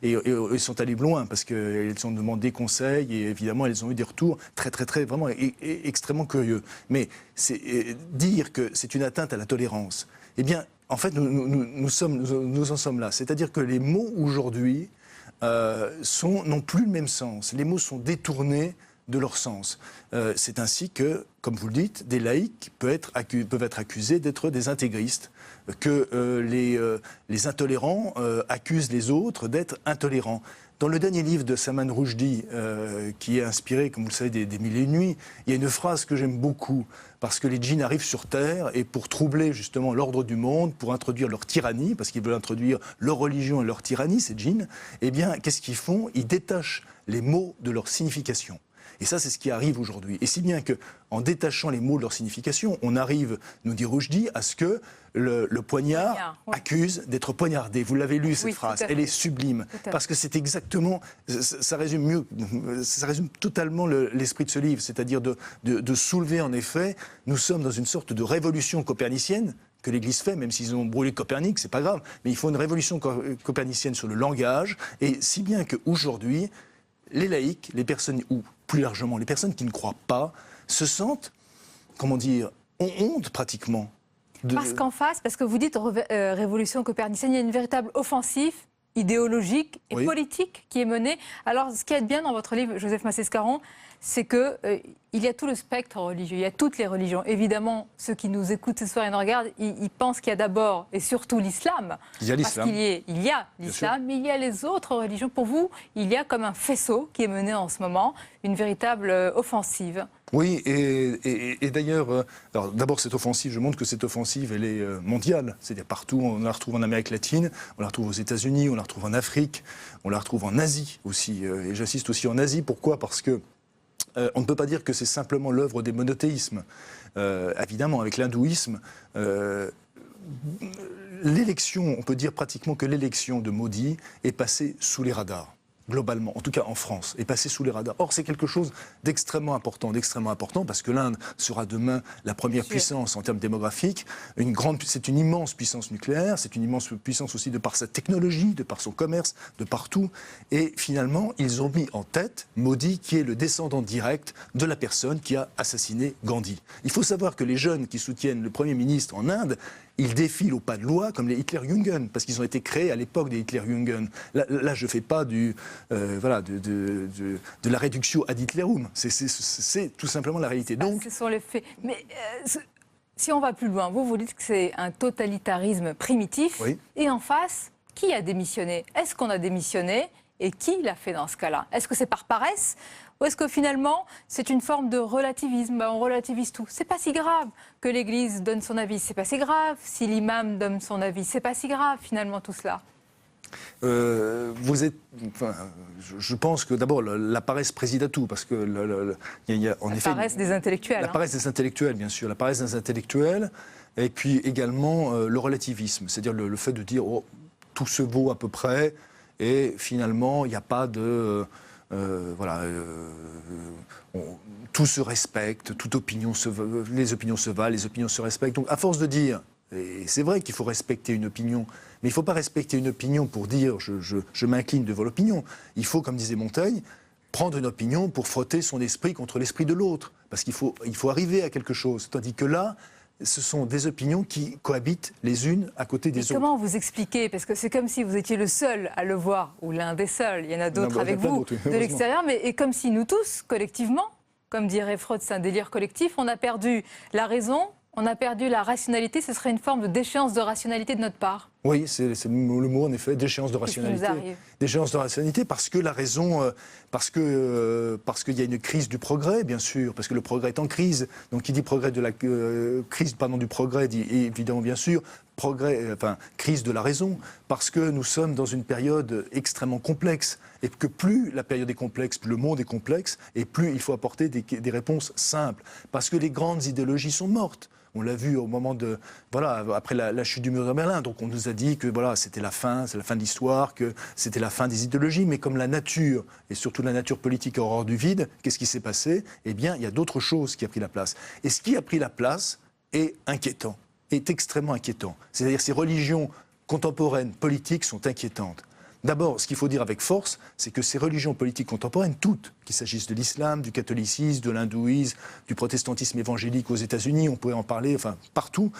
et sont allées loin, parce qu'elles ont demandé conseil, et évidemment, elles ont eu des retours très, très, très, vraiment extrêmement curieux. Mais c'est dire que c'est une atteinte à la tolérance, eh bien, en fait, nous en sommes là. C'est-à-dire que les mots aujourd'hui n'ont plus le même sens. Les mots sont détournés de leur sens. C'est ainsi que, comme vous le dites, des laïcs peuvent être accusés d'être des intégristes, que les intolérants accusent les autres d'être intolérants. Dans le dernier livre de Salman Rushdie, qui est inspiré, comme vous le savez, des Mille et une nuits, il y a une phrase que j'aime beaucoup, parce que les djinns arrivent sur Terre, et pour troubler justement l'ordre du monde, pour introduire leur tyrannie, parce qu'ils veulent introduire leur religion et leur tyrannie, ces djinns, eh bien, qu'est-ce qu'ils font? Ils détachent les mots de leur signification. Et ça, c'est ce qui arrive aujourd'hui. Et si bien qu'en détachant les mots de leur signification, on arrive, nous dit Rushdie, à ce que le poignard accuse d'être poignardé. Vous l'avez lu, cette phrase. Elle est sublime. Parce que c'est exactement... Ça résume totalement l'esprit de ce livre. C'est-à-dire de soulever, en effet, nous sommes dans une sorte de révolution copernicienne que l'Église fait, même s'ils ont brûlé Copernic, c'est pas grave. Mais il faut une révolution copernicienne sur le langage. Et si bien qu'aujourd'hui, les laïcs, les personnes, ou plus largement les personnes qui ne croient pas, se sentent, comment dire, ont honte pratiquement. Parce qu'en face, parce que vous dites révolution copernicienne, il y a une véritable offensive idéologique et politique qui est menée. Alors, ce qui est bien dans votre livre, Joseph Massescaron, c'est que il y a tout le spectre religieux, il y a toutes les religions. Évidemment, ceux qui nous écoutent ce soir et nous regardent, ils pensent qu'il y a d'abord et surtout l'islam. Il y a l'islam. Parce qu'il y a l'islam, mais il y a les autres religions. Pour vous, il y a comme un faisceau qui est mené en ce moment, une véritable offensive. Oui, et d'ailleurs, d'abord cette offensive, je montre que cette offensive, elle est mondiale. C'est-à-dire partout, on la retrouve en Amérique latine, on la retrouve aux États-Unis, on la retrouve en Afrique, on la retrouve en Asie aussi. Et j'assiste aussi en Asie. Pourquoi ? Parce que on ne peut pas dire que c'est simplement l'œuvre des monothéismes. Évidemment, avec l'hindouisme, l'élection, on peut dire pratiquement que l'élection de Modi est passée sous les radars. Globalement, en tout cas en France, est passé sous les radars. Or, c'est quelque chose d'extrêmement important parce que l'Inde sera demain la première puissance en termes démographiques. C'est une immense puissance nucléaire, c'est une immense puissance aussi de par sa technologie, de par son commerce, de partout. Et finalement, ils ont mis en tête Modi, qui est le descendant direct de la personne qui a assassiné Gandhi. Il faut savoir que les jeunes qui soutiennent le Premier ministre en Inde, ils défilent au pas de loi comme les Hitlerjugend, parce qu'ils ont été créés à l'époque des Hitlerjugend. Là, je ne fais pas de la réduction ad Hitlerum. C'est tout simplement la réalité. Donc, ce sont les faits. Mais si on va plus loin, vous dites que c'est un totalitarisme primitif. Oui. Et en face, qui a démissionné ? Est-ce qu'on a démissionné ? Et qui l'a fait dans ce cas-là ? Est-ce que c'est par paresse ? Ou est-ce que finalement, c'est une forme de relativisme ? On relativise tout. C'est pas si grave que l'Église donne son avis. C'est pas si grave si l'imam donne son avis. C'est pas si grave finalement tout cela. Je pense que d'abord la paresse préside à tout, parce que il y a en effet paresse des intellectuels. La paresse des intellectuels, bien sûr, la paresse des intellectuels, et puis également le relativisme, c'est-à-dire le fait de dire tout se vaut à peu près, et finalement il n'y a pas de tout se respecte, toute opinion les opinions se valent, les opinions se respectent. Donc à force de dire, et c'est vrai qu'il faut respecter une opinion, mais il ne faut pas respecter une opinion pour dire je m'incline devant l'opinion. Il faut, comme disait Montaigne, prendre une opinion pour frotter son esprit contre l'esprit de l'autre, parce qu'il faut arriver à quelque chose. Tandis que là, ce sont des opinions qui cohabitent les unes à côté des autres. Comment vous expliquez ? Parce que c'est comme si vous étiez le seul à le voir, ou l'un des seuls. Il y en a d'autres avec vous de l'extérieur, mais et comme si nous tous, collectivement, comme dirait Freud, c'est un délire collectif, on a perdu la raison, on a perdu la rationalité. Ce serait une forme de déchéance de rationalité de notre part. Oui, c'est le mot en effet, déchéance de rationalité. Déchéance de rationalité parce que la raison, parce qu'il y a une crise du progrès, bien sûr, parce que le progrès est en crise. Donc qui dit progrès de la crise, du progrès, dit évidemment bien sûr crise de la raison, parce que nous sommes dans une période extrêmement complexe et que plus la période est complexe, plus le monde est complexe et plus il faut apporter des réponses simples, parce que les grandes idéologies sont mortes. On l'a vu au moment après la chute du mur de Berlin. Donc on nous a dit que c'était la fin de l'histoire, que c'était la fin des idéologies. Mais comme la nature, et surtout la nature politique a horreur du vide, qu'est-ce qui s'est passé ? Eh bien, il y a d'autres choses qui ont pris la place. Et ce qui a pris la place est inquiétant, est extrêmement inquiétant. C'est-à-dire ces religions contemporaines, politiques, sont inquiétantes. D'abord, ce qu'il faut dire avec force, c'est que ces religions politiques contemporaines, toutes, qu'il s'agisse de l'islam, du catholicisme, de l'hindouisme, du protestantisme évangélique aux États-Unis, on pourrait en parler, partout.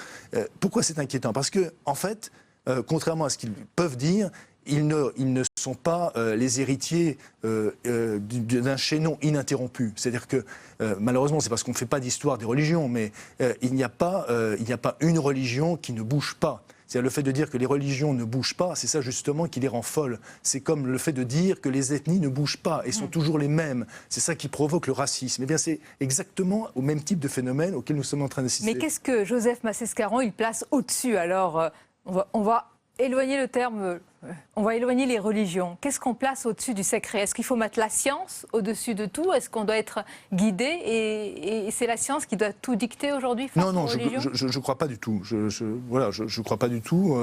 Pourquoi c'est inquiétant ? Parce que, en fait, contrairement à ce qu'ils peuvent dire, ils ne sont pas les héritiers d'un chaînon ininterrompu. C'est-à-dire que, malheureusement, c'est parce qu'on ne fait pas d'histoire des religions, mais il n'y a pas une religion qui ne bouge pas. C'est-à-dire le fait de dire que les religions ne bougent pas, c'est ça justement qui les rend folles. C'est comme le fait de dire que les ethnies ne bougent pas et sont toujours les mêmes. C'est ça qui provoque le racisme. Eh bien, c'est exactement au même type de phénomène auquel nous sommes en train d'assister. Mais qu'est-ce que Joseph Massescaron, il place au-dessus ? Alors, on va éloigner le terme, on va éloigner les religions. Qu'est-ce qu'on place au-dessus du sacré ? Est-ce qu'il faut mettre la science au-dessus de tout ? Est-ce qu'on doit être guidé et c'est la science qui doit tout dicter aujourd'hui face aux religions ? Je ne crois pas du tout. Je crois pas du tout.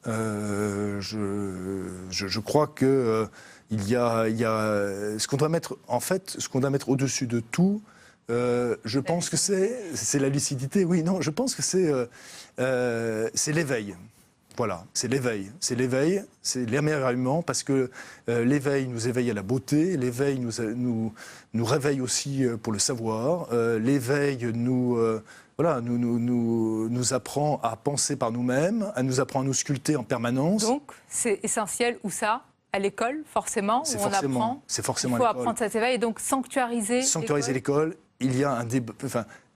Je crois que il y a ce qu'on doit mettre, en fait, ce qu'on doit mettre au-dessus de tout. Je pense que c'est la lucidité. Oui, non, je pense que c'est l'éveil. Voilà, c'est l'éveil. C'est l'éveil, c'est l'émerveillement, parce que l'éveil nous éveille à la beauté, l'éveil nous réveille aussi pour le savoir, l'éveil nous apprend à penser par nous-mêmes, nous apprend à nous sculpter en permanence. Donc, c'est essentiel, où ça ? À l'école, forcément, où on apprend. C'est forcément à l'école. Il l'école. faut apprendre cet éveil et donc sanctuariser l'école. Il y a un débat,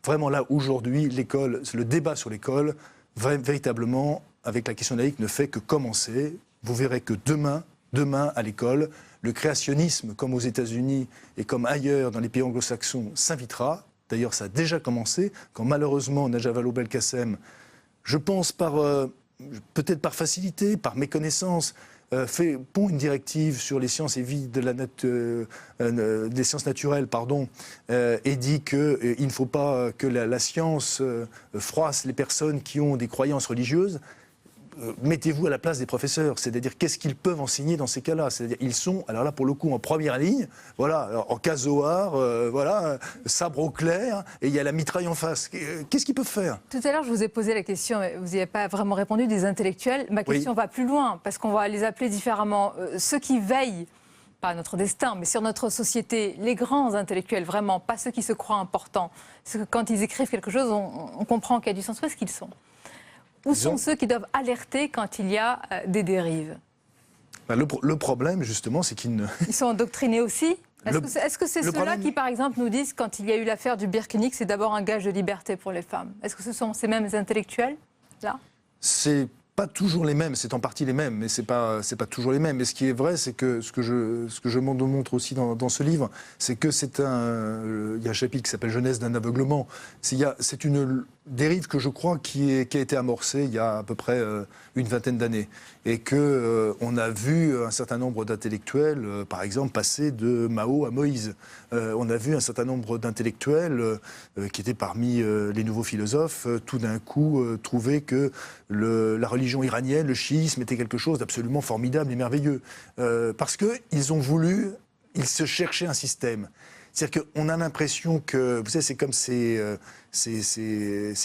vraiment là, aujourd'hui, l'école, le débat sur l'école, véritablement, avec la question laïque, ne fait que commencer. Vous verrez que demain, à l'école, le créationnisme, comme aux États-Unis et comme ailleurs dans les pays anglo-saxons, s'invitera. D'ailleurs, ça a déjà commencé, quand malheureusement, Najat Vallaud-Belkacem, je pense peut-être par facilité, par méconnaissance, pond une directive sur les sciences et vie des sciences naturelles, et dit qu'il ne faut pas que la science froisse les personnes qui ont des croyances religieuses. Mettez-vous à la place des professeurs, c'est-à-dire qu'est-ce qu'ils peuvent enseigner dans ces cas-là. C'est-à-dire ils sont, alors là pour le coup, en première ligne, voilà, en casoar, sabre au clair, et il y a la mitraille en face. Qu'est-ce qu'ils peuvent faire ? Tout à l'heure, je vous ai posé la question, mais vous n'y avez pas vraiment répondu, des intellectuels. Ma question va plus loin, parce qu'on va les appeler différemment. Ceux qui veillent, pas à notre destin, mais sur notre société, les grands intellectuels, vraiment, pas ceux qui se croient importants. Parce que quand ils écrivent quelque chose, on comprend qu'il y a du sens. Où est-ce qu'ils sont ? Où sont ceux qui doivent alerter quand il y a des dérives ? Le problème, justement, c'est qu'ils Ils sont endoctrinés aussi ? Est-ce que c'est ceux-là qui, par exemple, nous disent, quand il y a eu l'affaire du Birkenstock, c'est d'abord un gage de liberté pour les femmes ? Est-ce que ce sont ces mêmes intellectuels-là ? C'est pas toujours les mêmes, c'est en partie les mêmes, mais c'est pas toujours les mêmes. Mais ce qui est vrai, c'est que ce que je montre aussi dans ce livre, c'est que il y a un chapitre qui s'appelle Jeunesse d'un aveuglement. C'est une dérive que je crois qui a été amorcée il y a à peu près une vingtaine d'années, et que on a vu un certain nombre d'intellectuels, par exemple, passer de Mao à Moïse. On a vu un certain nombre d'intellectuels qui étaient parmi les nouveaux philosophes, tout d'un coup trouver que la religion iranienne, le chiisme, était quelque chose d'absolument formidable et merveilleux, parce qu'ils ont voulu, ils se cherchaient un système. C'est-à-dire qu'on a l'impression que, vous savez, c'est comme ces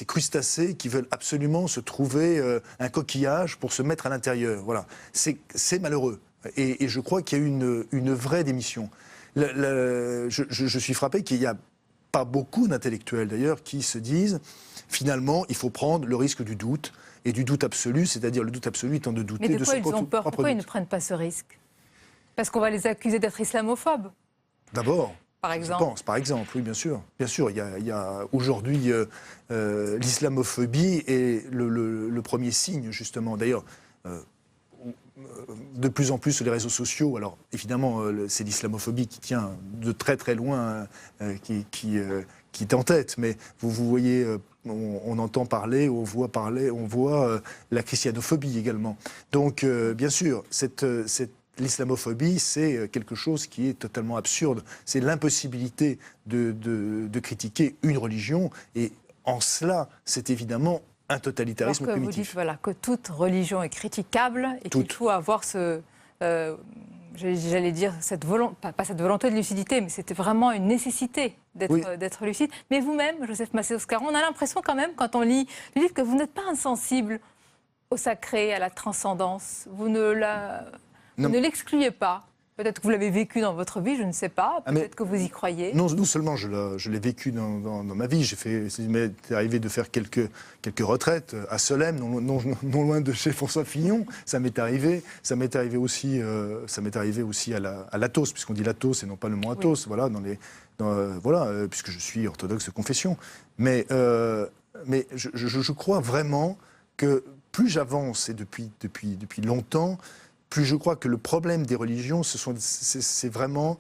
crustacés qui veulent absolument se trouver un coquillage pour se mettre à l'intérieur. Voilà. C'est malheureux. Et je crois qu'il y a une vraie démission. Je suis frappé qu'il n'y a pas beaucoup d'intellectuels, d'ailleurs, qui se disent, finalement, il faut prendre le risque du doute, et du doute absolu, c'est-à-dire le doute absolu étant de douter de de quoi son ils ont peur ? Pourquoi ils ne prennent pas ce risque ? Parce qu'on va les accuser d'être islamophobes. D'abord. Par exemple. Je pense, par exemple, oui, bien sûr. Bien sûr, il y a aujourd'hui l'islamophobie est le premier signe, justement. D'ailleurs, de plus en plus sur les réseaux sociaux, alors évidemment, c'est l'islamophobie qui tient de très très loin, qui est en tête, mais vous voyez, on entend parler, on voit la christianophobie également. Donc, bien sûr, l'islamophobie, c'est quelque chose qui est totalement absurde. C'est l'impossibilité de critiquer une religion, et en cela, c'est évidemment un totalitarisme primitif. Vous dites que toute religion est critiquable et qu'il faut avoir j'allais dire, pas cette volonté de lucidité, mais c'était vraiment une nécessité d'être lucide. Mais vous-même, Joseph Massé-Oscaron, on a l'impression quand même, quand on lit le livre, que vous n'êtes pas insensible au sacré, à la transcendance. Vous ne l'excluez pas. Peut-être que vous l'avez vécu dans votre vie, je ne sais pas. Peut-être que vous y croyez. Non seulement je l'ai vécu dans ma vie. Il m'est arrivé de faire quelques retraites à Solesmes, non loin de chez François Fillon. Ça m'est arrivé aussi à l'Athos, puisqu'on dit l'Athos et non pas le mot Athos. Oui. Voilà, puisque je suis orthodoxe de confession. Mais je crois vraiment que plus j'avance, et depuis longtemps, plus je crois que le problème des religions, c'est vraiment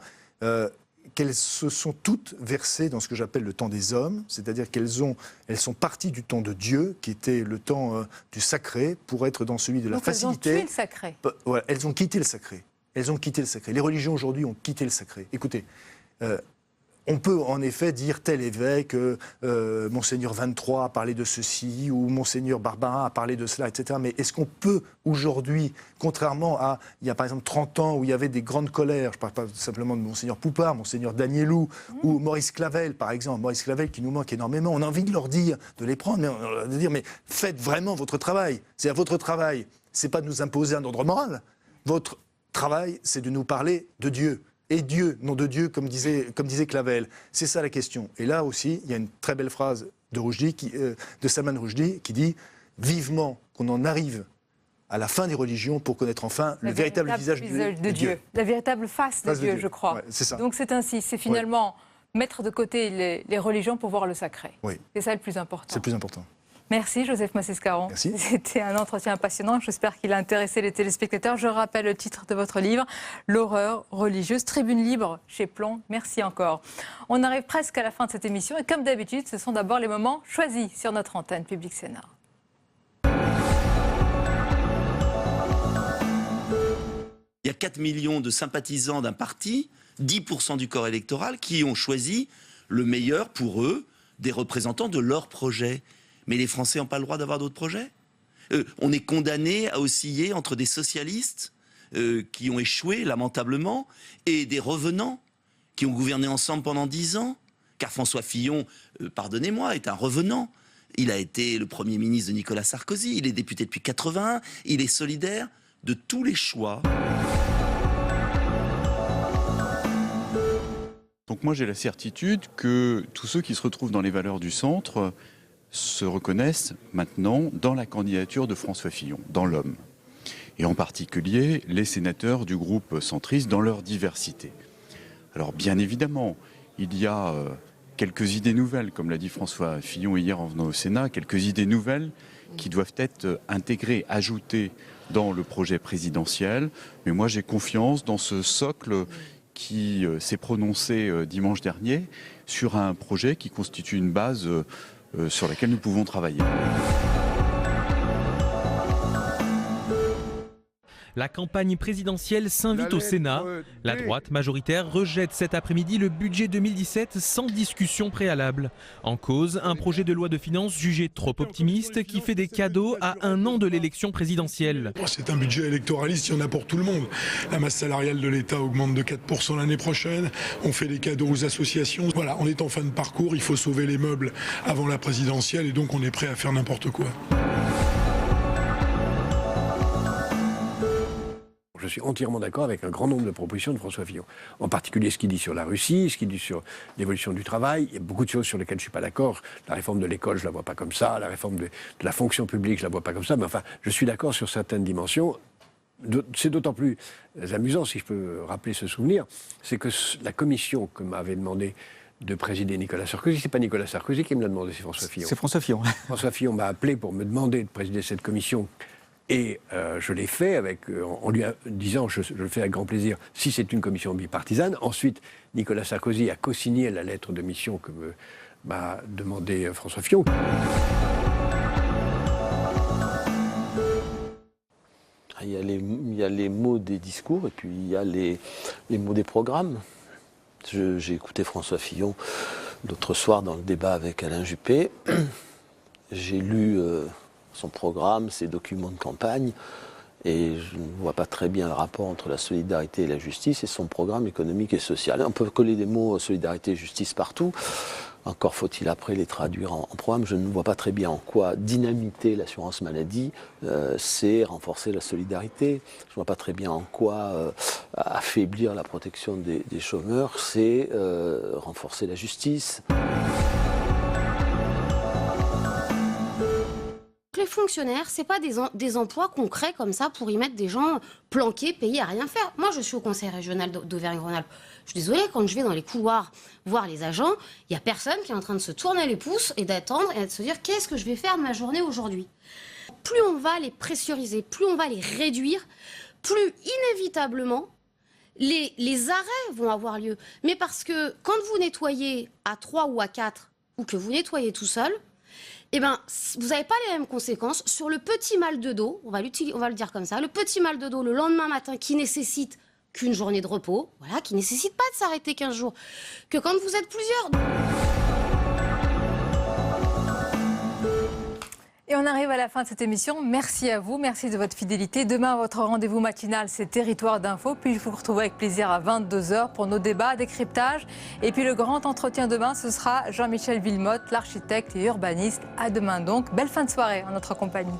qu'elles se sont toutes versées dans ce que j'appelle le temps des hommes, c'est-à-dire qu'elles sont parties du temps de Dieu, qui était le temps du sacré, pour être dans celui de la facilité. Elles ont tué le sacré. Voilà, elles ont quitté le sacré. Les religions aujourd'hui ont quitté le sacré. Écoutez, on peut en effet dire tel évêque, Monseigneur 23 a parlé de ceci, ou Monseigneur Barbarin a parlé de cela, etc. Mais est-ce qu'on peut aujourd'hui, contrairement à, il y a par exemple 30 ans où il y avait des grandes colères, je ne parle pas simplement de Monseigneur Poupard, Monseigneur Danielou, ou Maurice Clavel par exemple, Maurice Clavel qui nous manque énormément, on a envie de leur dire, de les prendre, de dire mais faites vraiment votre travail, c'est à votre travail. c'est pas de nous imposer un ordre moral. Votre travail, c'est de nous parler de Dieu. Et Dieu, nom de Dieu, comme disait Clavel. C'est ça la question. Et là aussi, il y a une très belle phrase de Rushdie, de Salman Rushdie, qui dit « Vivement qu'on en arrive à la fin des religions pour connaître enfin le véritable visage de Dieu. » La véritable face de Dieu, je crois. Ouais, c'est ça. Donc c'est ainsi, c'est finalement mettre de côté les religions pour voir le sacré. Oui. C'est ça le plus important. C'est le plus important. Merci Joseph Massescaron. Merci. C'était un entretien passionnant. J'espère qu'il a intéressé les téléspectateurs. Je rappelle le titre de votre livre, L'horreur religieuse, Tribune libre chez Plomb. Merci encore. On arrive presque à la fin de cette émission et comme d'habitude, ce sont d'abord les moments choisis sur notre antenne Public Sénat. Il y a 4 millions de sympathisants d'un parti, 10% du corps électoral, qui ont choisi le meilleur pour eux des représentants de leur projet. Mais les Français n'ont pas le droit d'avoir d'autres projets. On est condamné à osciller entre des socialistes qui ont échoué lamentablement et des revenants qui ont gouverné ensemble pendant 10 ans. Car François Fillon, pardonnez-moi, est un revenant. Il a été le Premier ministre de Nicolas Sarkozy, il est député depuis 81, il est solidaire de tous les choix. Donc moi j'ai la certitude que tous ceux qui se retrouvent dans les valeurs du centre se reconnaissent maintenant dans la candidature de François Fillon, dans l'homme. Et en particulier les sénateurs du groupe centriste dans leur diversité. Alors bien évidemment, il y a quelques idées nouvelles, comme l'a dit François Fillon hier en venant au Sénat, quelques idées nouvelles qui doivent être intégrées, ajoutées dans le projet présidentiel. Mais moi j'ai confiance dans ce socle qui s'est prononcé dimanche dernier sur un projet qui constitue une base sur laquelle nous pouvons travailler. La campagne présidentielle s'invite au Sénat. La droite majoritaire rejette cet après-midi le budget 2017 sans discussion préalable. En cause, un projet de loi de finances jugé trop optimiste qui fait des cadeaux à 1 an de l'élection présidentielle. C'est un budget électoraliste, il y en a pour tout le monde. La masse salariale de l'État augmente de 4% l'année prochaine. On fait des cadeaux aux associations. Voilà, on est en fin de parcours, il faut sauver les meubles avant la présidentielle et donc on est prêt à faire n'importe quoi. Je suis entièrement d'accord avec un grand nombre de propositions de François Fillon. En particulier ce qu'il dit sur la Russie, ce qu'il dit sur l'évolution du travail. Il y a beaucoup de choses sur lesquelles je ne suis pas d'accord. La réforme de l'école, je ne la vois pas comme ça. La réforme de la fonction publique, je ne la vois pas comme ça. Mais enfin, je suis d'accord sur certaines dimensions. C'est d'autant plus amusant, si je peux rappeler ce souvenir, c'est que la commission que m'avait demandé de présider Nicolas Sarkozy, c'est pas Nicolas Sarkozy qui me l'a demandé, c'est François Fillon. C'est François Fillon. François Fillon m'a appelé pour me demander de présider cette commission. Et je l'ai fait en lui disant, je le fais avec grand plaisir, si c'est une commission bipartisane. Ensuite, Nicolas Sarkozy a co-signé la lettre de mission que m'a demandé François Fillon. Il y a les mots des discours et puis il y a les mots des programmes. J'ai écouté François Fillon l'autre soir dans le débat avec Alain Juppé. J'ai lu son programme, ses documents de campagne, et je ne vois pas très bien le rapport entre la solidarité et la justice et son programme économique et social. On peut coller des mots solidarité et justice partout, encore faut-il après les traduire en programme. Je ne vois pas très bien en quoi dynamiter l'assurance maladie, c'est renforcer la solidarité. Je ne vois pas très bien en quoi affaiblir la protection des chômeurs, c'est renforcer la justice. Les fonctionnaires, c'est pas des emplois concrets comme ça pour y mettre des gens planqués, payés à rien faire. Moi, je suis au conseil régional d'Auvergne-Rhône-Alpes. Je suis désolée, quand je vais dans les couloirs voir les agents, il y a personne qui est en train de se tourner les pouces et d'attendre et de se dire qu'est-ce que je vais faire de ma journée aujourd'hui. Plus on va les pressuriser, plus on va les réduire, plus inévitablement les arrêts vont avoir lieu. Mais parce que quand vous nettoyez à 3 ou à 4 ou que vous nettoyez tout seul, eh ben, vous n'avez pas les mêmes conséquences sur le petit mal de dos, on va le dire comme ça, le petit mal de dos le lendemain matin qui nécessite qu'une journée de repos, voilà, qui ne nécessite pas de s'arrêter 15 jours, que quand vous êtes plusieurs. Et on arrive à la fin de cette émission. Merci à vous, merci de votre fidélité. Demain, votre rendez-vous matinal, c'est Territoire d'Info. Puis je vous retrouve avec plaisir à 22h pour nos débats, décryptages. Et puis le grand entretien demain, ce sera Jean-Michel Villemotte, l'architecte et urbaniste. À demain donc. Belle fin de soirée en notre compagnie.